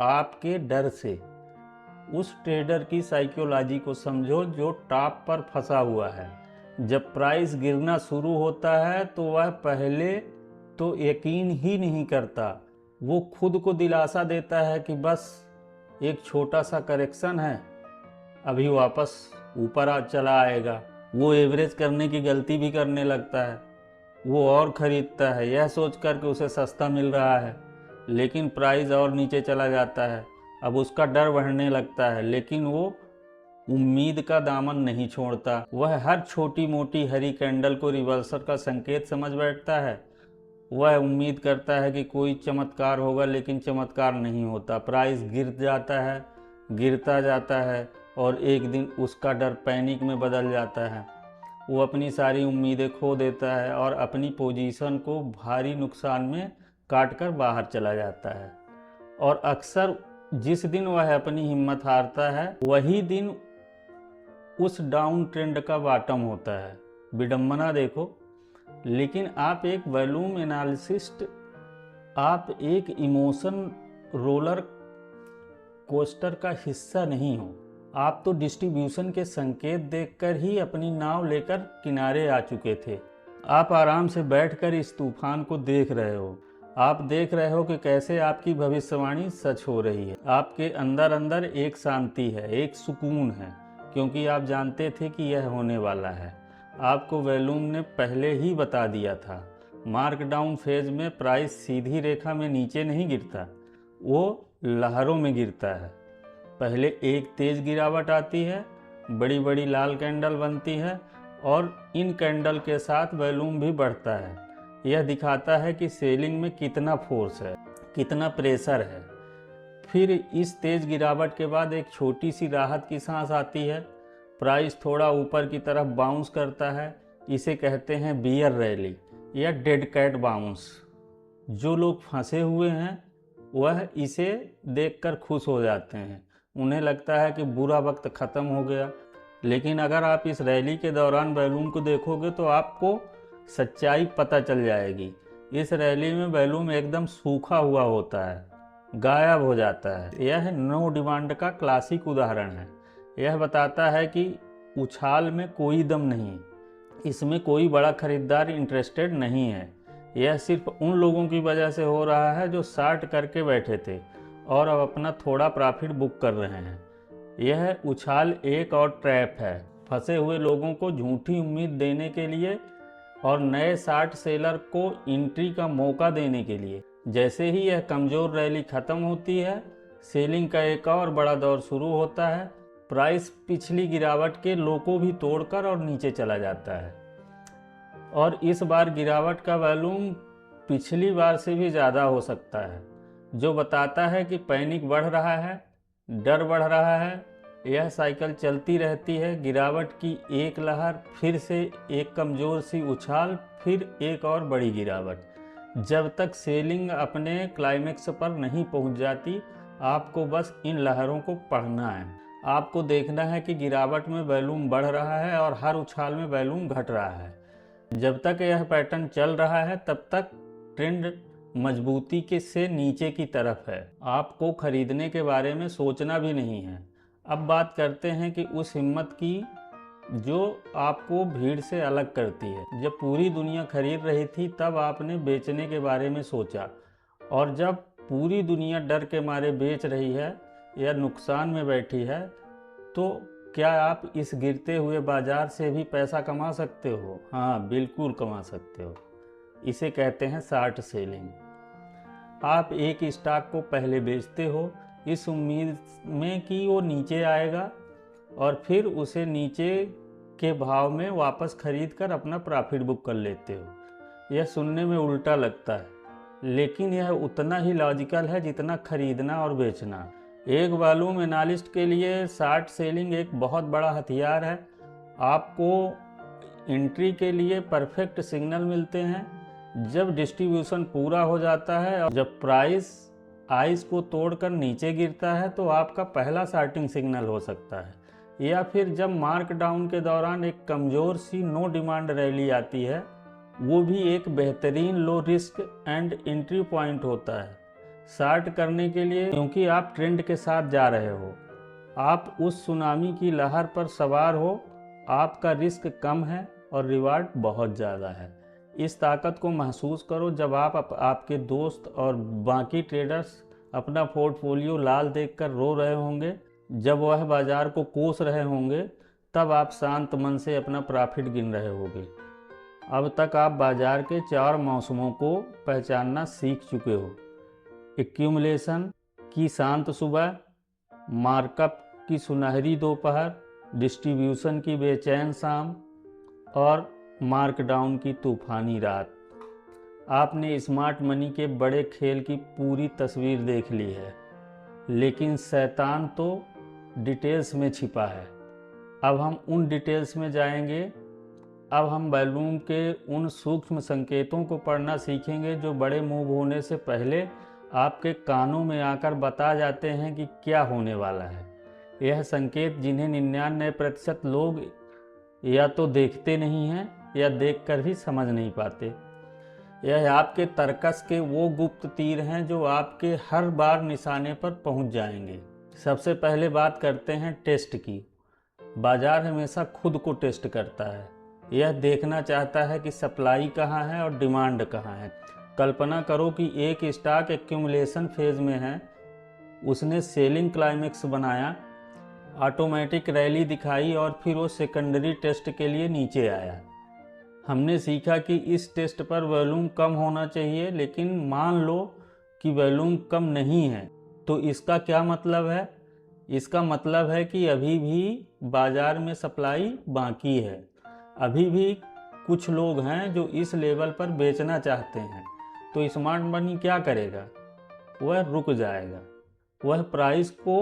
आपके डर से। उस ट्रेडर की साइकोलॉजी को समझो जो टॉप पर फंसा हुआ है। जब प्राइस गिरना शुरू होता है तो वह पहले तो यकीन ही नहीं करता। वो खुद को दिलासा देता है कि बस एक छोटा सा करेक्शन है, अभी वापस ऊपर चला आएगा। वो एवरेज करने की गलती भी करने लगता है, वो और ख़रीदता है यह सोच कर कि उसे सस्ता मिल रहा है, लेकिन प्राइस और नीचे चला जाता है। अब उसका डर बढ़ने लगता है, लेकिन वो उम्मीद का दामन नहीं छोड़ता। वह हर छोटी मोटी हरी कैंडल को रिवर्सल का संकेत समझ बैठता है। वह उम्मीद करता है कि कोई चमत्कार होगा, लेकिन चमत्कार नहीं होता। प्राइस गिर जाता है, गिरता जाता है, और एक दिन उसका डर पैनिक में बदल जाता है। वो अपनी सारी उम्मीदें खो देता है और अपनी पोजीशन को भारी नुकसान में काट कर बाहर चला जाता है। और अक्सर जिस दिन वह अपनी हिम्मत हारता है, वही दिन उस डाउन ट्रेंड का बॉटम होता है। विडंबना देखो, लेकिन आप एक वॉल्यूम एनालिसिस्ट, आप एक इमोशन रोलर कोस्टर का हिस्सा नहीं हो। आप तो डिस्ट्रीब्यूशन के संकेत देखकर ही अपनी नाव लेकर किनारे आ चुके थे। आप आराम से बैठकर इस तूफान को देख रहे हो। आप देख रहे हो कि कैसे आपकी भविष्यवाणी सच हो रही है। आपके अंदर अंदर एक शांति है, एक सुकून है, क्योंकि आप जानते थे कि यह होने वाला है। आपको वॉल्यूम ने पहले ही बता दिया था। मार्कडाउन फेज में प्राइस सीधी रेखा में नीचे नहीं गिरता, वो लहरों में गिरता है। पहले एक तेज गिरावट आती है, बड़ी बड़ी लाल कैंडल बनती है, और इन कैंडल के साथ वॉल्यूम भी बढ़ता है। यह दिखाता है कि सेलिंग में कितना फोर्स है, कितना प्रेशर है। फिर इस तेज गिरावट के बाद एक छोटी सी राहत की सांस आती है। प्राइस थोड़ा ऊपर की तरफ बाउंस करता है। इसे कहते हैं बियर रैली या डेड कैट बाउंस। जो लोग फंसे हुए हैं वह इसे देखकर खुश हो जाते हैं। उन्हें लगता है कि बुरा वक्त ख़त्म हो गया। लेकिन अगर आप इस रैली के दौरान वॉल्यूम को देखोगे तो आपको सच्चाई पता चल जाएगी। इस रैली में वॉल्यूम एकदम सूखा हुआ होता है, गायब हो जाता है। यह नो डिमांड का क्लासिक उदाहरण है। यह बताता है कि उछाल में कोई दम नहीं, इसमें कोई बड़ा खरीदार इंटरेस्टेड नहीं है। यह सिर्फ उन लोगों की वजह से हो रहा है जो शार्ट करके बैठे थे और अब अपना थोड़ा प्रॉफिट बुक कर रहे हैं। यह उछाल एक और ट्रैप है, फंसे हुए लोगों को झूठी उम्मीद देने के लिए और नए शार्ट सेलर को एंट्री का मौका देने के लिए। जैसे ही यह कमज़ोर रैली ख़त्म होती है, सेलिंग का एक और बड़ा दौर शुरू होता है। प्राइस पिछली गिरावट के लो को भी तोड़कर और नीचे चला जाता है, और इस बार गिरावट का वॉल्यूम पिछली बार से भी ज़्यादा हो सकता है, जो बताता है कि पैनिक बढ़ रहा है, डर बढ़ रहा है। यह साइकिल चलती रहती है, गिरावट की एक लहर, फिर से एक कमज़ोर सी उछाल, फिर एक और बड़ी गिरावट। जब तक सेलिंग अपने क्लाइमेक्स पर नहीं पहुंच जाती, आपको बस इन लहरों को पढ़ना है। आपको देखना है कि गिरावट में वॉल्यूम बढ़ रहा है और हर उछाल में वॉल्यूम घट रहा है। जब तक यह पैटर्न चल रहा है तब तक ट्रेंड मजबूती के से नीचे की तरफ है। आपको खरीदने के बारे में सोचना भी नहीं है। अब बात करते हैं कि उस हिम्मत की जो आपको भीड़ से अलग करती है। जब पूरी दुनिया खरीद रही थी तब आपने बेचने के बारे में सोचा, और जब पूरी दुनिया डर के मारे बेच रही है या नुकसान में बैठी है, तो क्या आप इस गिरते हुए बाजार से भी पैसा कमा सकते हो? हाँ, बिल्कुल कमा सकते हो। इसे कहते हैं शॉर्ट सेलिंग। आप एक स्टॉक को पहले बेचते हो इस उम्मीद में कि वो नीचे आएगा, और फिर उसे नीचे के भाव में वापस खरीद कर अपना प्रॉफिट बुक कर लेते हो। यह सुनने में उल्टा लगता है, लेकिन यह उतना ही लॉजिकल है जितना खरीदना और बेचना। एक वॉल्यूम एनालिस्ट के लिए शॉर्ट सेलिंग एक बहुत बड़ा हथियार है। आपको एंट्री के लिए परफेक्ट सिग्नल मिलते हैं जब डिस्ट्रीब्यूशन पूरा हो जाता है, और जब प्राइस आइस को तोड़कर नीचे गिरता है तो आपका पहला शॉर्टिंग सिग्नल हो सकता है। या फिर जब मार्क डाउन के दौरान एक कमज़ोर सी नो डिमांड रैली आती है, वो भी एक बेहतरीन low risk and entry point होता है शॉर्ट करने के लिए, क्योंकि आप ट्रेंड के साथ जा रहे हो। आप उस सुनामी की लहर पर सवार हो। आपका रिस्क कम है और रिवार्ड बहुत ज़्यादा है। इस ताकत को महसूस करो जब आपके दोस्त और बाकी ट्रेडर्स अपना पोर्टफोलियो लाल देखकर रो रहे होंगे। जब वह बाजार को कोस रहे होंगे तब आप शांत मन से अपना प्रॉफिट गिन रहे होंगे। अब तक आप बाजार के 4 मौसमों को पहचानना सीख चुके हो। एक्यूमुलेशन की शांत सुबह, मार्कअप की सुनहरी दोपहर, डिस्ट्रीब्यूशन की बेचैन शाम और मार्कडाउन की तूफानी रात। आपने स्मार्ट मनी के बड़े खेल की पूरी तस्वीर देख ली है, लेकिन शैतान तो डिटेल्स में छिपा है। अब हम उन डिटेल्स में जाएंगे। अब हम वॉल्यूम के उन सूक्ष्म संकेतों को पढ़ना सीखेंगे जो बड़े मूव होने से पहले आपके कानों में आकर बता जाते हैं कि क्या होने वाला है। यह संकेत जिन्हें 99% लोग या तो देखते नहीं हैं या देखकर भी समझ नहीं पाते। यह आपके तर्कस के वो गुप्त तीर हैं जो आपके हर बार निशाने पर पहुंच जाएंगे। सबसे पहले बात करते हैं टेस्ट की। बाजार हमेशा खुद को टेस्ट करता है। यह देखना चाहता है कि सप्लाई कहाँ है और डिमांड कहाँ है। कल्पना करो कि एक स्टॉक एक्यूमुलेशन फेज में है। उसने सेलिंग क्लाइमेक्स बनाया, ऑटोमेटिक रैली दिखाई और फिर वो सेकेंडरी टेस्ट के लिए नीचे आया। हमने सीखा कि इस टेस्ट पर वॉल्यूम कम होना चाहिए, लेकिन मान लो कि वॉल्यूम कम नहीं है, तो इसका क्या मतलब है? इसका मतलब है कि अभी भी बाजार में सप्लाई बाकी है। अभी भी कुछ लोग हैं जो इस लेवल पर बेचना चाहते हैं। तो स्मार्ट मनी क्या करेगा? वह रुक जाएगा। वह प्राइस को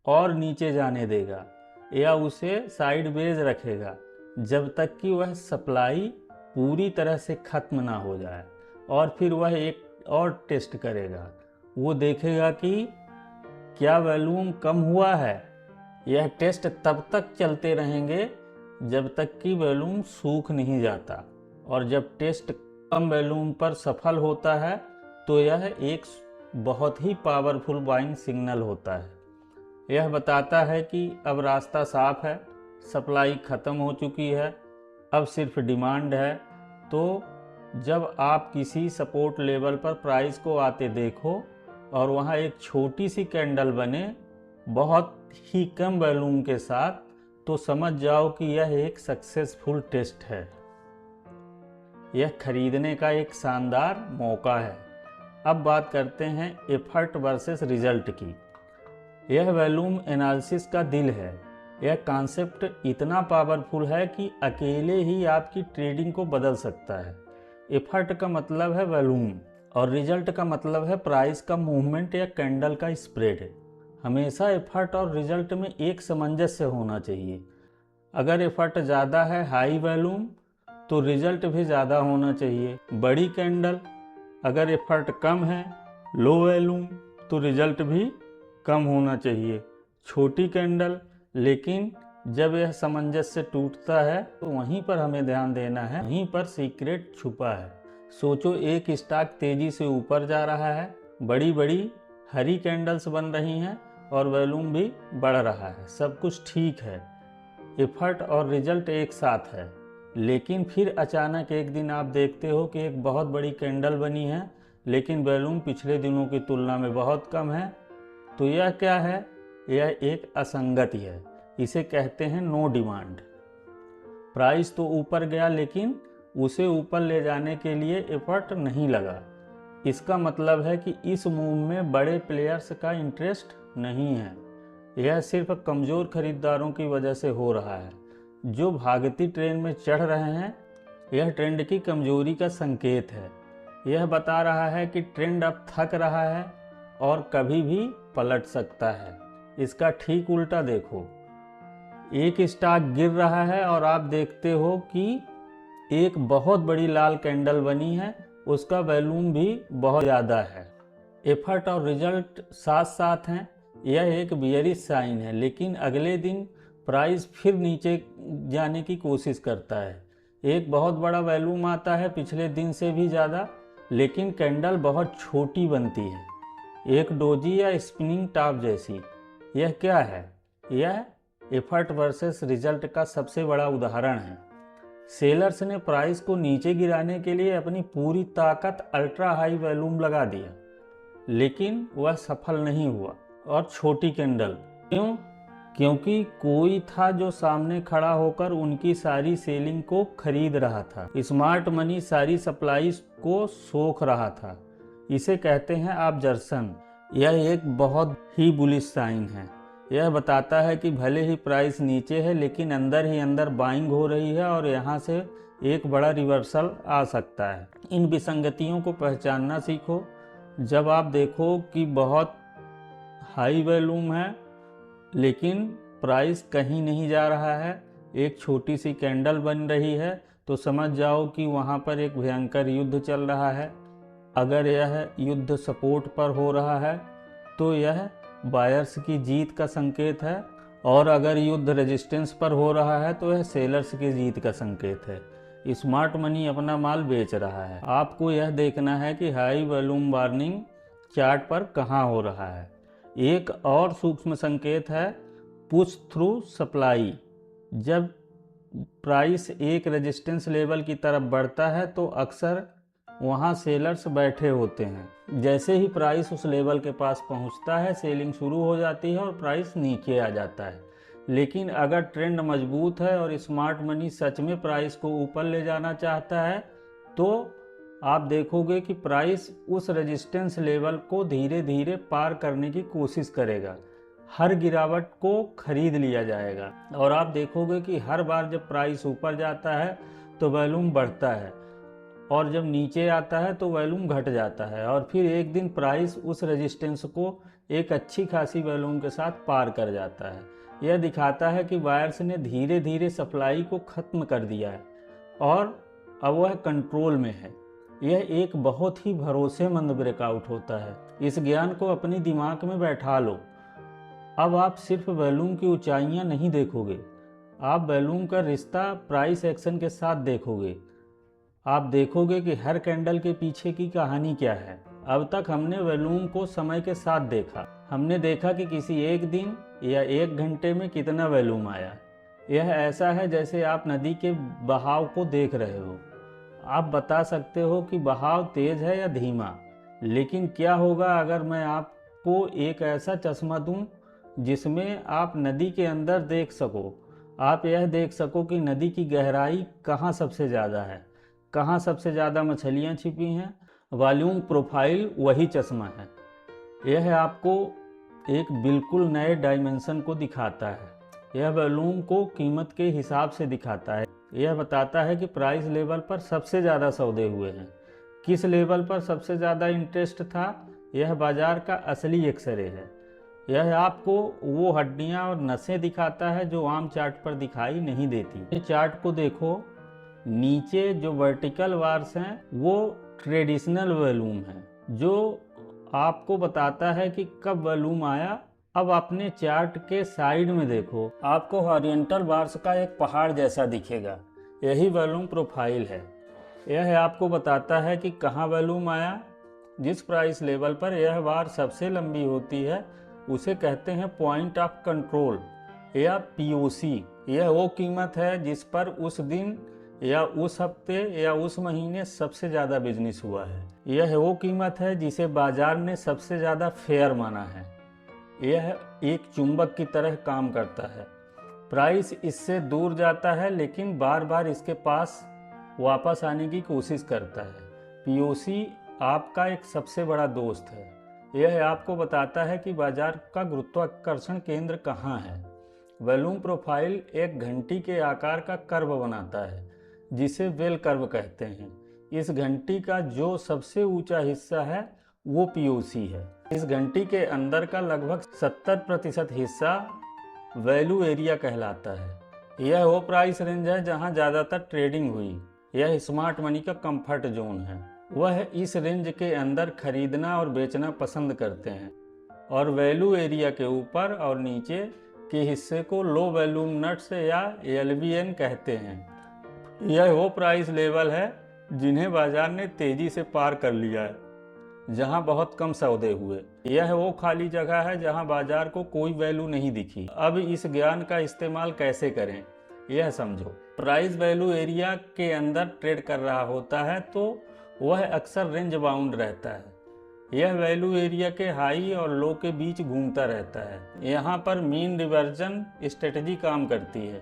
और नीचे जाने देगा या उसे साइडवेज रखेगा जब तक कि वह सप्लाई पूरी तरह से ख़त्म ना हो जाए। और फिर वह एक और टेस्ट करेगा। वो देखेगा कि क्या वॉल्यूम कम हुआ है। यह टेस्ट तब तक चलते रहेंगे जब तक कि वॉल्यूम सूख नहीं जाता। और जब टेस्ट कम वॉल्यूम पर सफल होता है तो यह एक बहुत ही पावरफुल बाइंग सिग्नल होता है। यह बताता है कि अब रास्ता साफ है, सप्लाई ख़त्म हो चुकी है, अब सिर्फ डिमांड है। तो जब आप किसी सपोर्ट लेवल पर प्राइस को आते देखो और वहाँ एक छोटी सी कैंडल बने बहुत ही कम वॉल्यूम के साथ, तो समझ जाओ कि यह एक सक्सेसफुल टेस्ट है। यह खरीदने का एक शानदार मौका है। अब बात करते हैं एफर्ट वर्सेस रिजल्ट की। यह वॉल्यूम एनालिसिस का दिल है। यह कॉन्सेप्ट इतना पावरफुल है कि अकेले ही आपकी ट्रेडिंग को बदल सकता है। एफर्ट का मतलब है वॉल्यूम और रिजल्ट का मतलब है प्राइस का मूवमेंट या कैंडल का स्प्रेड। हमेशा एफर्ट और रिजल्ट में एक सामंजस्य होना चाहिए। अगर एफर्ट ज़्यादा है हाई वॉल्यूम, तो रिजल्ट भी ज़्यादा होना चाहिए। बड़ी कैंडल, अगर एफर्ट कम है लो वॉल्यूम, तो रिजल्ट भी कम होना चाहिए। छोटी कैंडल, लेकिन जब यह सामंजस्य टूटता है तो वहीं पर हमें ध्यान देना है, वहीं पर सीक्रेट छुपा है। सोचो एक स्टॉक तेज़ी से ऊपर जा रहा है, बड़ी बड़ी हरी कैंडल्स बन रही हैं और वॉल्यूम भी बढ़ रहा है, सब कुछ ठीक है, एफर्ट और रिजल्ट एक साथ है। लेकिन फिर अचानक एक दिन आप देखते हो कि एक बहुत बड़ी कैंडल बनी है लेकिन वॉल्यूम पिछले दिनों की तुलना में बहुत कम है। तो यह क्या है? यह एक असंगति है। इसे कहते हैं नो डिमांड। प्राइस तो ऊपर गया लेकिन उसे ऊपर ले जाने के लिए एफर्ट नहीं लगा। इसका मतलब है कि इस मूव में बड़े प्लेयर्स का इंटरेस्ट नहीं है। यह सिर्फ कमज़ोर खरीदारों की वजह से हो रहा है जो भागती ट्रेन में चढ़ रहे हैं। यह ट्रेंड की कमजोरी का संकेत है। यह बता रहा है कि ट्रेंड अब थक रहा है और कभी भी पलट सकता है। इसका ठीक उल्टा देखो, एक स्टॉक गिर रहा है और आप देखते हो कि एक बहुत बड़ी लाल कैंडल बनी है, उसका वॉल्यूम भी बहुत ज़्यादा है। एफर्ट और रिजल्ट साथ साथ हैं। यह एक बियरिश साइन है, लेकिन अगले दिन प्राइस फिर नीचे जाने की कोशिश करता है। एक बहुत बड़ा वॉल्यूम आता है पिछले दिन से भी ज़्यादा, लेकिन कैंडल बहुत छोटी बनती है, एक डोजी या स्पिनिंग टॉप जैसी। यह क्या है? यह एफर्ट वर्सेस रिजल्ट का सबसे बड़ा उदाहरण है। सेलर्स ने प्राइस को नीचे गिराने के लिए अपनी पूरी ताकत अल्ट्रा हाई वॉल्यूम लगा दिया, लेकिन वह सफल नहीं हुआ। और छोटी कैंडल क्यों? क्योंकि कोई था जो सामने खड़ा होकर उनकी सारी सेलिंग को खरीद रहा था। स्मार्ट मनी सारी सप्लाई को सोख रहा था। इसे कहते हैं ऑब्जर्शन। यह एक बहुत ही बुलिश साइन है। यह बताता है कि भले ही प्राइस नीचे है, लेकिन अंदर ही अंदर बाइंग हो रही है और यहाँ से एक बड़ा रिवर्सल आ सकता है। इन विसंगतियों को पहचानना सीखो। जब आप देखो कि बहुत हाई वॉल्यूम है लेकिन प्राइस कहीं नहीं जा रहा है, एक छोटी सी कैंडल बन रही है, तो समझ जाओ कि वहाँ पर एक भयंकर युद्ध चल रहा है। अगर यह युद्ध सपोर्ट पर हो रहा है तो यह बायर्स की जीत का संकेत है, और अगर युद्ध रेजिस्टेंस पर हो रहा है तो यह सेलर्स की जीत का संकेत है। स्मार्ट मनी अपना माल बेच रहा है। आपको यह देखना है कि हाई वॉल्यूम वार्निंग चार्ट पर कहाँ हो रहा है। एक और सूक्ष्म संकेत है पुश थ्रू सप्लाई। जब प्राइस एक रेजिस्टेंस लेवल की तरफ बढ़ता है तो अक्सर वहाँ सेलर्स बैठे होते हैं। जैसे ही प्राइस उस लेवल के पास पहुँचता है, सेलिंग शुरू हो जाती है और प्राइस नीचे आ जाता है। लेकिन अगर ट्रेंड मजबूत है और स्मार्ट मनी सच में प्राइस को ऊपर ले जाना चाहता है तो आप देखोगे कि प्राइस उस रेजिस्टेंस लेवल को धीरे धीरे पार करने की कोशिश करेगा। हर गिरावट को खरीद लिया जाएगा और आप देखोगे कि हर बार जब प्राइस ऊपर जाता है तो वॉल्यूम बढ़ता है, और जब नीचे आता है तो वॉल्यूम घट जाता है, और फिर एक दिन प्राइस उस रेजिस्टेंस को एक अच्छी खासी वॉल्यूम के साथ पार कर जाता है। यह दिखाता है कि बायर्स ने धीरे धीरे सप्लाई को ख़त्म कर दिया है और अब वह कंट्रोल में है। यह एक बहुत ही भरोसेमंद ब्रेकआउट होता है। इस ज्ञान को अपने दिमाग में बैठा लो। अब आप सिर्फ वॉल्यूम की ऊंचाइयां नहीं देखोगे, आप वॉल्यूम का रिश्ता प्राइस एक्शन के साथ देखोगे। आप देखोगे कि हर कैंडल के पीछे की कहानी क्या है। अब तक हमने वॉल्यूम को समय के साथ देखा। हमने देखा कि किसी एक दिन या एक घंटे में कितना वॉल्यूम आया। यह ऐसा है जैसे आप नदी के बहाव को देख रहे हो। आप बता सकते हो कि बहाव तेज है या धीमा, लेकिन क्या होगा अगर मैं आपको एक ऐसा चश्मा दूं जिसमें आप नदी के अंदर देख सको। आप यह देख सको कि नदी की गहराई कहाँ सबसे ज़्यादा है, कहाँ सबसे ज़्यादा मछलियाँ छिपी हैं। वॉल्यूम प्रोफाइल वही चश्मा है। यह आपको एक बिल्कुल नए डायमेंशन को दिखाता है। यह वॉल्यूम को कीमत के हिसाब से दिखाता है। यह बताता है कि प्राइस लेवल पर सबसे ज़्यादा सौदे हुए हैं, किस लेवल पर सबसे ज़्यादा इंटरेस्ट था। यह बाज़ार का असली एक्सरे है। यह आपको वो हड्डियाँ और नसें दिखाता है जो आम चार्ट पर दिखाई नहीं देती। ये चार्ट को देखो, नीचे जो वर्टिकल बार्स हैं वो ट्रेडिशनल वॉल्यूम है जो आपको बताता है कि कब वॉल्यूम आया। अब अपने चार्ट के साइड में देखो, आपको हॉरिजॉन्टल बार्स का एक पहाड़ जैसा दिखेगा। यही वॉल्यूम प्रोफाइल है। यह आपको बताता है कि कहाँ वॉल्यूम आया। जिस प्राइस लेवल पर यह बार सबसे लंबी होती है उसे कहते हैं पॉइंट ऑफ कंट्रोल या पीओसी। यह वो कीमत है जिस पर उस दिन या उस हफ्ते या उस महीने सबसे ज़्यादा बिजनेस हुआ है। यह वो कीमत है जिसे बाजार ने सबसे ज़्यादा फेयर माना है। यह एक चुंबक की तरह काम करता है। प्राइस इससे दूर जाता है लेकिन बार बार इसके पास वापस आने की कोशिश करता है। पीओसी आपका एक सबसे बड़ा दोस्त है। यह आपको बताता है कि बाजार का गुरुत्वाकर्षण केंद्र कहाँ है। वॉल्यूम प्रोफाइल एक घंटी के आकार का कर्व बनाता है जिसे बेल कर्व कहते हैं। इस घंटी का जो सबसे ऊंचा हिस्सा है वो पीओसी है। इस घंटी के अंदर का लगभग 70% हिस्सा वैल्यू एरिया कहलाता है। यह वो प्राइस रेंज है जहां ज़्यादातर ट्रेडिंग हुई। यह स्मार्ट मनी का कंफर्ट जोन है। वह इस रेंज के अंदर खरीदना और बेचना पसंद करते हैं, और वैल्यू एरिया के ऊपर और नीचे के हिस्से को लो वॉल्यूम नट्स या एलवीएन कहते हैं। यह वो प्राइस लेवल है जिन्हें बाजार ने तेजी से पार कर लिया है, जहां बहुत कम सौदे हुए। यह वो खाली जगह है जहां बाजार को कोई वैल्यू नहीं दिखी। अब इस ज्ञान का इस्तेमाल कैसे करें यह समझो। प्राइस वैल्यू एरिया के अंदर ट्रेड कर रहा होता है तो वह अक्सर रेंज बाउंड रहता है। यह वैल्यू एरिया के हाई और लो के बीच घूमता रहता है। यहाँ पर मीन रिवर्जन स्ट्रेटजी काम करती है,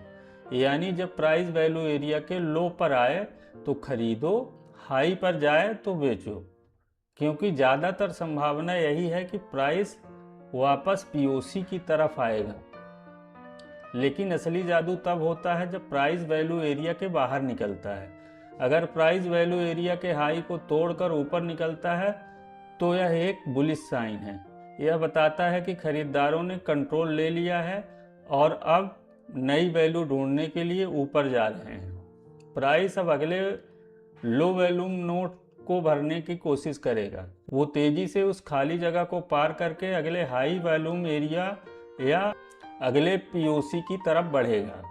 यानी जब प्राइस वैल्यू एरिया के लो पर आए तो खरीदो, हाई पर जाए तो बेचो, क्योंकि ज़्यादातर संभावना यही है कि प्राइस वापस पीओसी की तरफ आएगा। लेकिन असली जादू तब होता है जब प्राइस वैल्यू एरिया के बाहर निकलता है। अगर प्राइस वैल्यू एरिया के हाई को तोड़कर ऊपर निकलता है तो यह एक बुलिश साइन है। यह बताता है कि खरीदारों ने कंट्रोल ले लिया है और अब नई वैल्यू ढूंढने के लिए ऊपर जा रहे हैं। प्राइस अब अगले लो वैल्यूम नोट को भरने की कोशिश करेगा। वो तेजी से उस खाली जगह को पार करके अगले हाई वैल्यूम एरिया या अगले पीओसी की तरफ बढ़ेगा।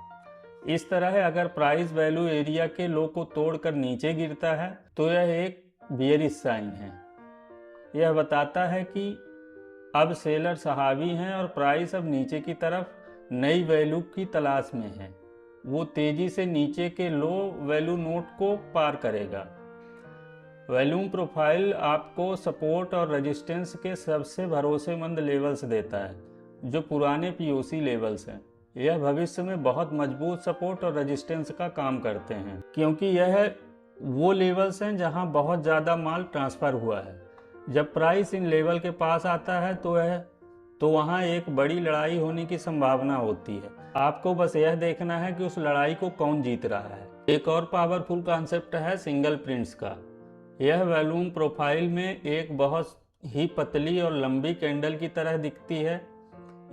इस तरह अगर प्राइस वैल्यू एरिया के लो को तोड़कर नीचे गिरता है तो यह एक बियरिश साइन है। यह बताता है कि अब सेलर हावी हैं और प्राइस अब नीचे की तरफ नई वैल्यू की तलाश में है। वो तेजी से नीचे के लो वैल्यू नोट को पार करेगा। वॉल्यूम प्रोफाइल आपको सपोर्ट और रेजिस्टेंस के सबसे भरोसेमंद लेवल्स देता है, जो पुराने पीओसी लेवल्स हैं। यह भविष्य में बहुत मजबूत सपोर्ट और रेजिस्टेंस का काम करते हैं, क्योंकि यह वो लेवल्स हैं जहां बहुत ज़्यादा माल ट्रांसफ़र हुआ है। जब प्राइस इन लेवल के पास आता है तो वहाँ एक बड़ी लड़ाई होने की संभावना होती है। आपको बस यह देखना है कि उस लड़ाई को कौन जीत रहा है। एक और पावरफुल कॉन्सेप्ट है सिंगल प्रिंट्स का। यह वॉल्यूम प्रोफाइल में एक बहुत ही पतली और लंबी कैंडल की तरह दिखती है।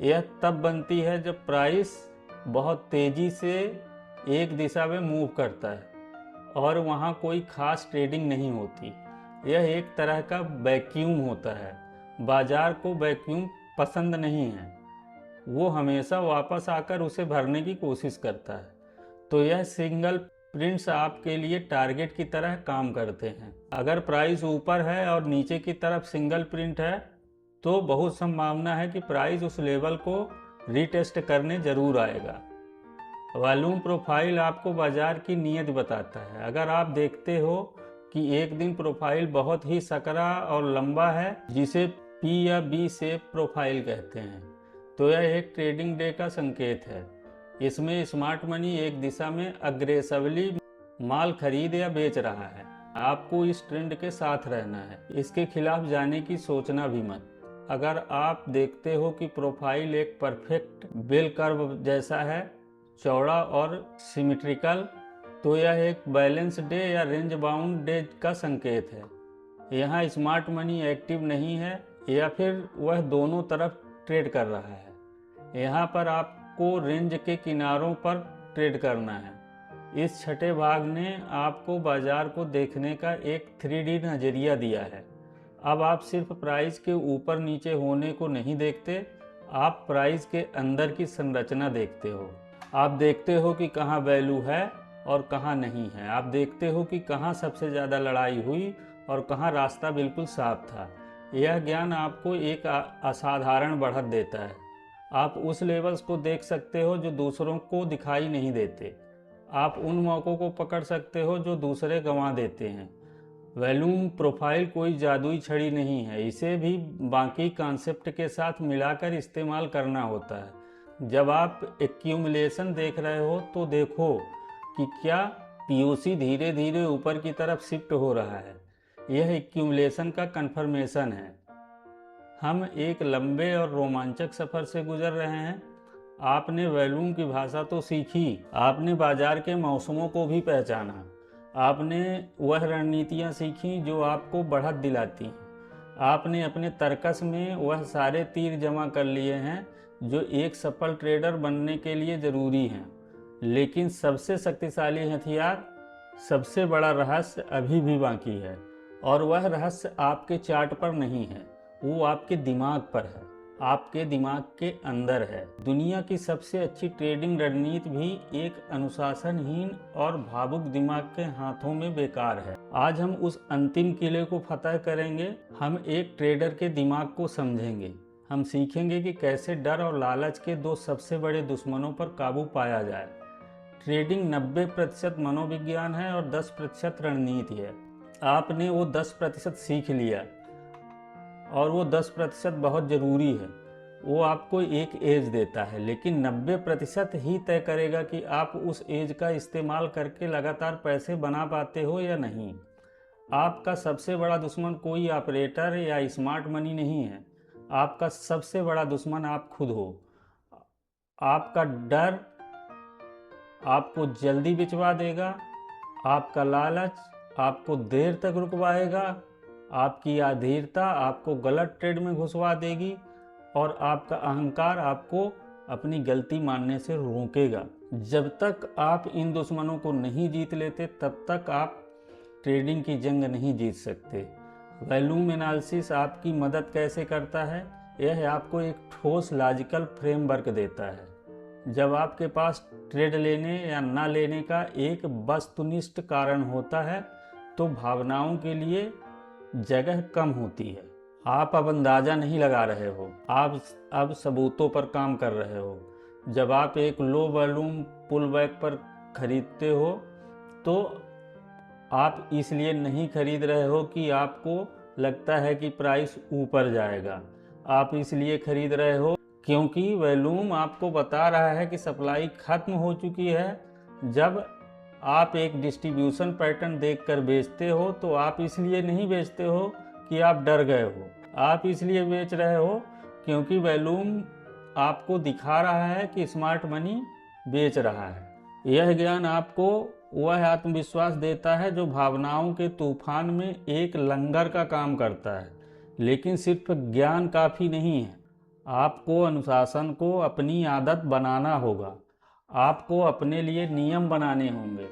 यह तब बनती है जब प्राइस बहुत तेज़ी से एक दिशा में मूव करता है और वहाँ कोई खास ट्रेडिंग नहीं होती। यह एक तरह का वैक्यूम होता है। बाजार को वैक्यूम पसंद नहीं है, वो हमेशा वापस आकर उसे भरने की कोशिश करता है। तो यह सिंगल प्रिंट्स आपके लिए टारगेट की तरह काम करते हैं। अगर प्राइस ऊपर है और नीचे की तरफ सिंगल प्रिंट है तो बहुत संभावना है कि प्राइस उस लेवल को रीटेस्ट करने जरूर आएगा। वॉल्यूम प्रोफाइल आपको बाजार की नीयत बताता है। अगर आप देखते हो कि एक दिन प्रोफाइल बहुत ही सकरा और लंबा है, जिसे पी या बी शेप प्रोफाइल कहते हैं, तो यह एक ट्रेडिंग डे का संकेत है। इसमें स्मार्ट मनी एक दिशा में अग्रेसिवली माल खरीद या बेच रहा है। आपको इस ट्रेंड के साथ रहना है, इसके खिलाफ जाने की सोचना भी मत। अगर आप देखते हो कि प्रोफाइल एक परफेक्ट बेल कर्व जैसा है, चौड़ा और सिमेट्रिकल, तो यह एक बैलेंस डे या रेंज बाउंड डे का संकेत है। यहाँ स्मार्ट मनी एक्टिव नहीं है या फिर वह दोनों तरफ ट्रेड कर रहा है। यहाँ पर आपको रेंज के किनारों पर ट्रेड करना है। इस छठे भाग ने आपको बाजार को देखने का एक 3D नज़रिया दिया है। अब आप सिर्फ प्राइस के ऊपर नीचे होने को नहीं देखते, आप प्राइस के अंदर की संरचना देखते हो। आप देखते हो कि कहाँ वैल्यू है और कहाँ नहीं है। आप देखते हो कि कहाँ सबसे ज़्यादा लड़ाई हुई और कहाँ रास्ता बिल्कुल साफ था। यह ज्ञान आपको एक असाधारण बढ़त देता है। आप उस लेवल्स को देख सकते हो जो दूसरों को दिखाई नहीं देते। आप उन मौक़ों को पकड़ सकते हो जो दूसरे गंवा देते हैं। वॉल्यूम प्रोफाइल कोई जादुई छड़ी नहीं है, इसे भी बाकी कॉन्सेप्ट के साथ मिलाकर इस्तेमाल करना होता है। जब आप एक्यूमुलेशन देख रहे हो तो देखो कि क्या पीओसी धीरे धीरे ऊपर की तरफ शिफ्ट हो रहा है। यह एक्यूमुलेशन का कन्फर्मेशन है। हम एक लंबे और रोमांचक सफ़र से गुजर रहे हैं। आपने वॉल्यूम की भाषा तो सीखी, आपने बाजार के मौसमों को भी पहचाना, आपने वह रणनीतियाँ सीखी जो आपको बढ़त दिलाती हैं, आपने अपने तर्कस में वह सारे तीर जमा कर लिए हैं जो एक सफल ट्रेडर बनने के लिए ज़रूरी हैं। लेकिन सबसे शक्तिशाली हथियार, सबसे बड़ा रहस्य अभी भी बाकी है, और वह रहस्य आपके चार्ट पर नहीं है, वो आपके दिमाग पर है, आपके दिमाग के अंदर है। दुनिया की सबसे अच्छी ट्रेडिंग रणनीति भी एक अनुशासनहीन और भावुक दिमाग के हाथों में बेकार है। आज हम उस अंतिम किले को फतह करेंगे। हम एक ट्रेडर के दिमाग को समझेंगे। हम सीखेंगे कि कैसे डर और लालच के दो सबसे बड़े दुश्मनों पर काबू पाया जाए। ट्रेडिंग 90% मनोविज्ञान है और 10% रणनीति है। आपने वो 10% सीख लिया, और वो 10% बहुत ज़रूरी है। वो आपको एक एज देता है, लेकिन 90% ही तय करेगा कि आप उस एज का इस्तेमाल करके लगातार पैसे बना पाते हो या नहीं। आपका सबसे बड़ा दुश्मन कोई ऑपरेटर या स्मार्ट मनी नहीं है। आपका सबसे बड़ा दुश्मन आप खुद हो। आपका डर आपको जल्दी बिचवा देगा, आपका लालच आपको देर तक रुकवाएगा, आपकी अधीरता आपको गलत ट्रेड में घुसवा देगी और आपका अहंकार आपको अपनी गलती मानने से रोकेगा। जब तक आप इन दुश्मनों को नहीं जीत लेते तब तक आप ट्रेडिंग की जंग नहीं जीत सकते। वॉल्यूम एनालिसिस आपकी मदद कैसे करता है? यह आपको एक ठोस लॉजिकल फ्रेमवर्क देता है। जब आपके पास ट्रेड लेने या ना लेने का एक वस्तुनिष्ठ कारण होता है तो भावनाओं के लिए जगह कम होती है। आप अब अंदाज़ा नहीं लगा रहे हो, आप अब सबूतों पर काम कर रहे हो। जब आप एक लो वॉल्यूम पुल बैक पर खरीदते हो तो आप इसलिए नहीं खरीद रहे हो कि आपको लगता है कि प्राइस ऊपर जाएगा। आप इसलिए खरीद रहे हो क्योंकि वॉल्यूम आपको बता रहा है कि सप्लाई खत्म हो चुकी है। जब आप एक डिस्ट्रीब्यूशन पैटर्न देखकर बेचते हो तो आप इसलिए नहीं बेचते हो कि आप डर गए हो, आप इसलिए बेच रहे हो क्योंकि वॉल्यूम आपको दिखा रहा है कि स्मार्ट मनी बेच रहा है। यह ज्ञान आपको वह आत्मविश्वास देता है जो भावनाओं के तूफान में एक लंगर का काम करता है। लेकिन सिर्फ ज्ञान काफ़ी नहीं है, आपको अनुशासन को अपनी आदत बनाना होगा। आपको अपने लिए नियम बनाने होंगे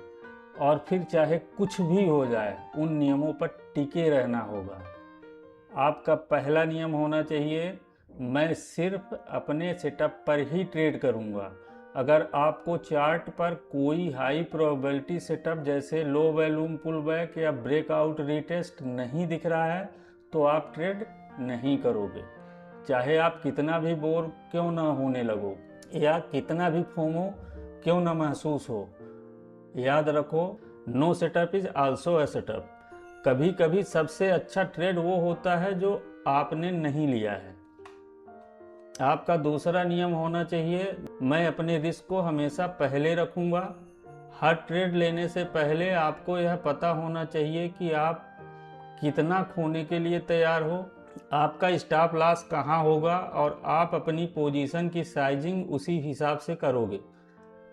और फिर चाहे कुछ भी हो जाए उन नियमों पर टिके रहना होगा। आपका पहला नियम होना चाहिए, मैं सिर्फ अपने सेटअप पर ही ट्रेड करूंगा। अगर आपको चार्ट पर कोई हाई प्रोबेबिलिटी सेटअप जैसे लो वॉल्यूम पुल बैक या ब्रेकआउट रीटेस्ट नहीं दिख रहा है तो आप ट्रेड नहीं करोगे, चाहे आप कितना भी बोर क्यों ना होने लगो या कितना भी फोमो क्यों ना महसूस हो। याद रखो, no setup is also a setup. कभी कभी सबसे अच्छा ट्रेड वो होता है जो आपने नहीं लिया है। आपका दूसरा नियम होना चाहिए, मैं अपने रिस्क को हमेशा पहले रखूंगा। हर ट्रेड लेने से पहले आपको यह पता होना चाहिए कि आप कितना खोने के लिए तैयार हो, आपका स्टॉप लॉस कहाँ होगा और आप अपनी पोजीशन की साइजिंग उसी हिसाब से करोगे।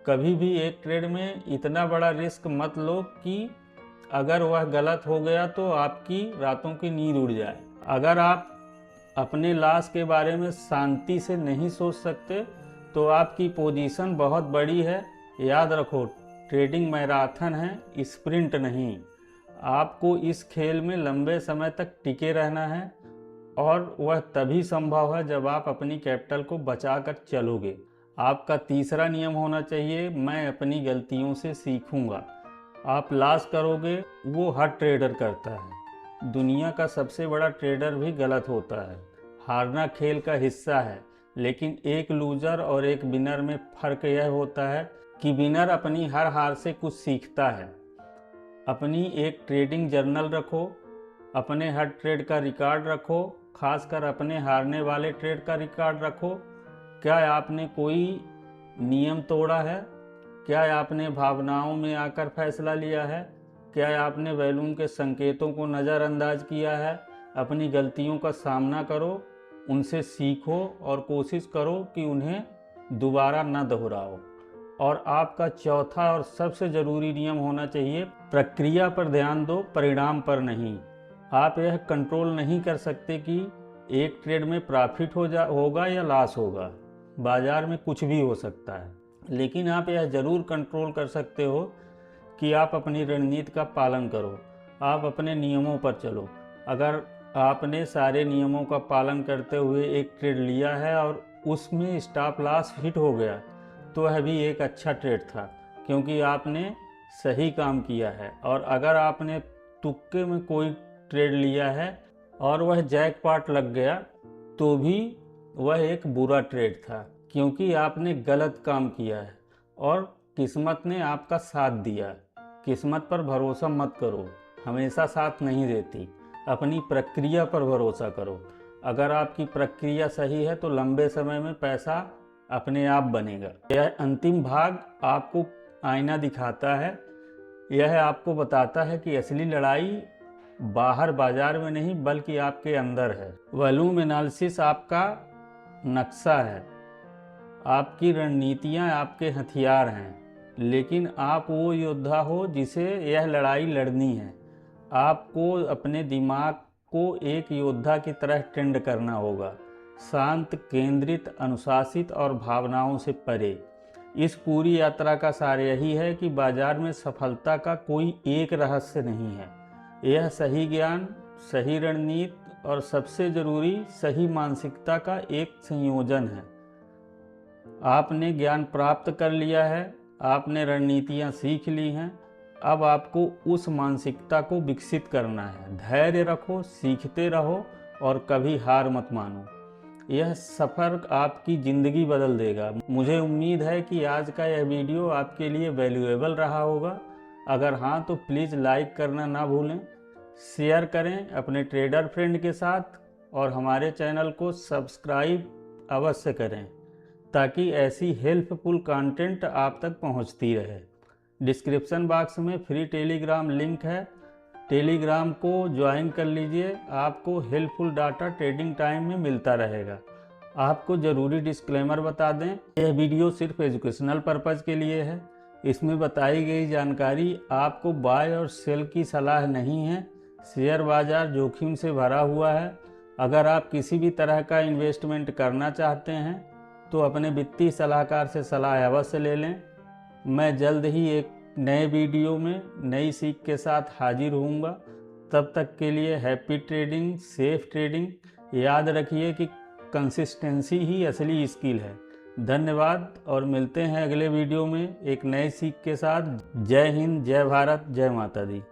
कभी भी एक ट्रेड में इतना बड़ा रिस्क मत लो कि अगर वह गलत हो गया तो आपकी रातों की नींद उड़ जाए। अगर आप अपने लॉस के बारे में शांति से नहीं सोच सकते तो आपकी पोजीशन बहुत बड़ी है। याद रखो, ट्रेडिंग मैराथन है, स्प्रिंट नहीं। आपको इस खेल में लंबे समय तक टिके रहना है और वह तभी संभव है जब आप अपनी कैपिटल को बचाकर चलोगे। आपका तीसरा नियम होना चाहिए, मैं अपनी गलतियों से सीखूंगा। आप लॉस करोगे, वो हर ट्रेडर करता है। दुनिया का सबसे बड़ा ट्रेडर भी गलत होता है। हारना खेल का हिस्सा है, लेकिन एक लूजर और एक विनर में फ़र्क यह होता है कि विनर अपनी हर हार से कुछ सीखता है। अपनी एक ट्रेडिंग जर्नल रखो, अपने हर ट्रेड का रिकॉर्ड रखो, खासकर अपने हारने वाले ट्रेड का रिकॉर्ड रखो। क्या आपने कोई नियम तोड़ा है? क्या आपने भावनाओं में आकर फैसला लिया है? क्या आपने वॉल्यूम के संकेतों को नज़रअंदाज किया है? अपनी गलतियों का सामना करो, उनसे सीखो और कोशिश करो कि उन्हें दोबारा न दोहराओ। और आपका चौथा और सबसे ज़रूरी नियम होना चाहिए, प्रक्रिया पर ध्यान दो, परिणाम पर नहीं। आप यह कंट्रोल नहीं कर सकते कि एक ट्रेड में प्रॉफिट होगा या लॉस होगा। बाजार में कुछ भी हो सकता है, लेकिन आप यह ज़रूर कंट्रोल कर सकते हो कि आप अपनी रणनीति का पालन करो, आप अपने नियमों पर चलो। अगर आपने सारे नियमों का पालन करते हुए एक ट्रेड लिया है और उसमें स्टॉप लॉस हिट हो गया तो वह भी एक अच्छा ट्रेड था, क्योंकि आपने सही काम किया है। और अगर आपने तुक्के में कोई ट्रेड लिया है और वह जैकपॉट लग गया तो भी वह एक बुरा ट्रेड था, क्योंकि आपने गलत काम किया है और किस्मत ने आपका साथ दिया। किस्मत पर भरोसा मत करो, हमेशा साथ नहीं देती। अपनी प्रक्रिया पर भरोसा करो। अगर आपकी प्रक्रिया सही है तो लंबे समय में पैसा अपने आप बनेगा। यह अंतिम भाग आपको आईना दिखाता है। यह आपको बताता है कि असली लड़ाई बाहर बाजार में नहीं बल्कि आपके अंदर है। वॉल्यूम एनालिसिस आपका नक्शा है, आपकी रणनीतियाँ आपके हथियार हैं, लेकिन आप वो योद्धा हो जिसे यह लड़ाई लड़नी है। आपको अपने दिमाग को एक योद्धा की तरह ट्रेंड करना होगा, शांत, केंद्रित, अनुशासित और भावनाओं से परे। इस पूरी यात्रा का सार यही है कि बाजार में सफलता का कोई एक रहस्य नहीं है। यह सही ज्ञान, सही रणनीति और सबसे ज़रूरी सही मानसिकता का एक संयोजन है। आपने ज्ञान प्राप्त कर लिया है, आपने रणनीतियाँ सीख ली हैं, अब आपको उस मानसिकता को विकसित करना है। धैर्य रखो, सीखते रहो और कभी हार मत मानो। यह सफ़र आपकी ज़िंदगी बदल देगा। मुझे उम्मीद है कि आज का यह वीडियो आपके लिए वैल्यूएबल रहा होगा। अगर हाँ तो प्लीज़ लाइक करना ना भूलें, शेयर करें अपने ट्रेडर फ्रेंड के साथ और हमारे चैनल को सब्सक्राइब अवश्य करें ताकि ऐसी हेल्पफुल कंटेंट आप तक पहुंचती रहे। डिस्क्रिप्शन बॉक्स में फ्री टेलीग्राम लिंक है, टेलीग्राम को ज्वाइन कर लीजिए। आपको हेल्पफुल डाटा ट्रेडिंग टाइम में मिलता रहेगा। आपको ज़रूरी डिस्क्लेमर बता दें, यह वीडियो सिर्फ एजुकेशनल पर्पज़ के लिए है। इसमें बताई गई जानकारी आपको बाय और सेल की सलाह नहीं है। शेयर बाज़ार जोखिम से भरा हुआ है। अगर आप किसी भी तरह का इन्वेस्टमेंट करना चाहते हैं तो अपने वित्तीय सलाहकार से सलाह अवश्य ले लें। मैं जल्द ही एक नए वीडियो में नई सीख के साथ हाजिर होऊंगा। तब तक के लिए हैप्पी ट्रेडिंग, सेफ ट्रेडिंग। याद रखिए कि कंसिस्टेंसी ही असली स्किल है। धन्यवाद और मिलते हैं अगले वीडियो में एक नई सीख के साथ। जय हिंद, जय भारत, जय माता दी।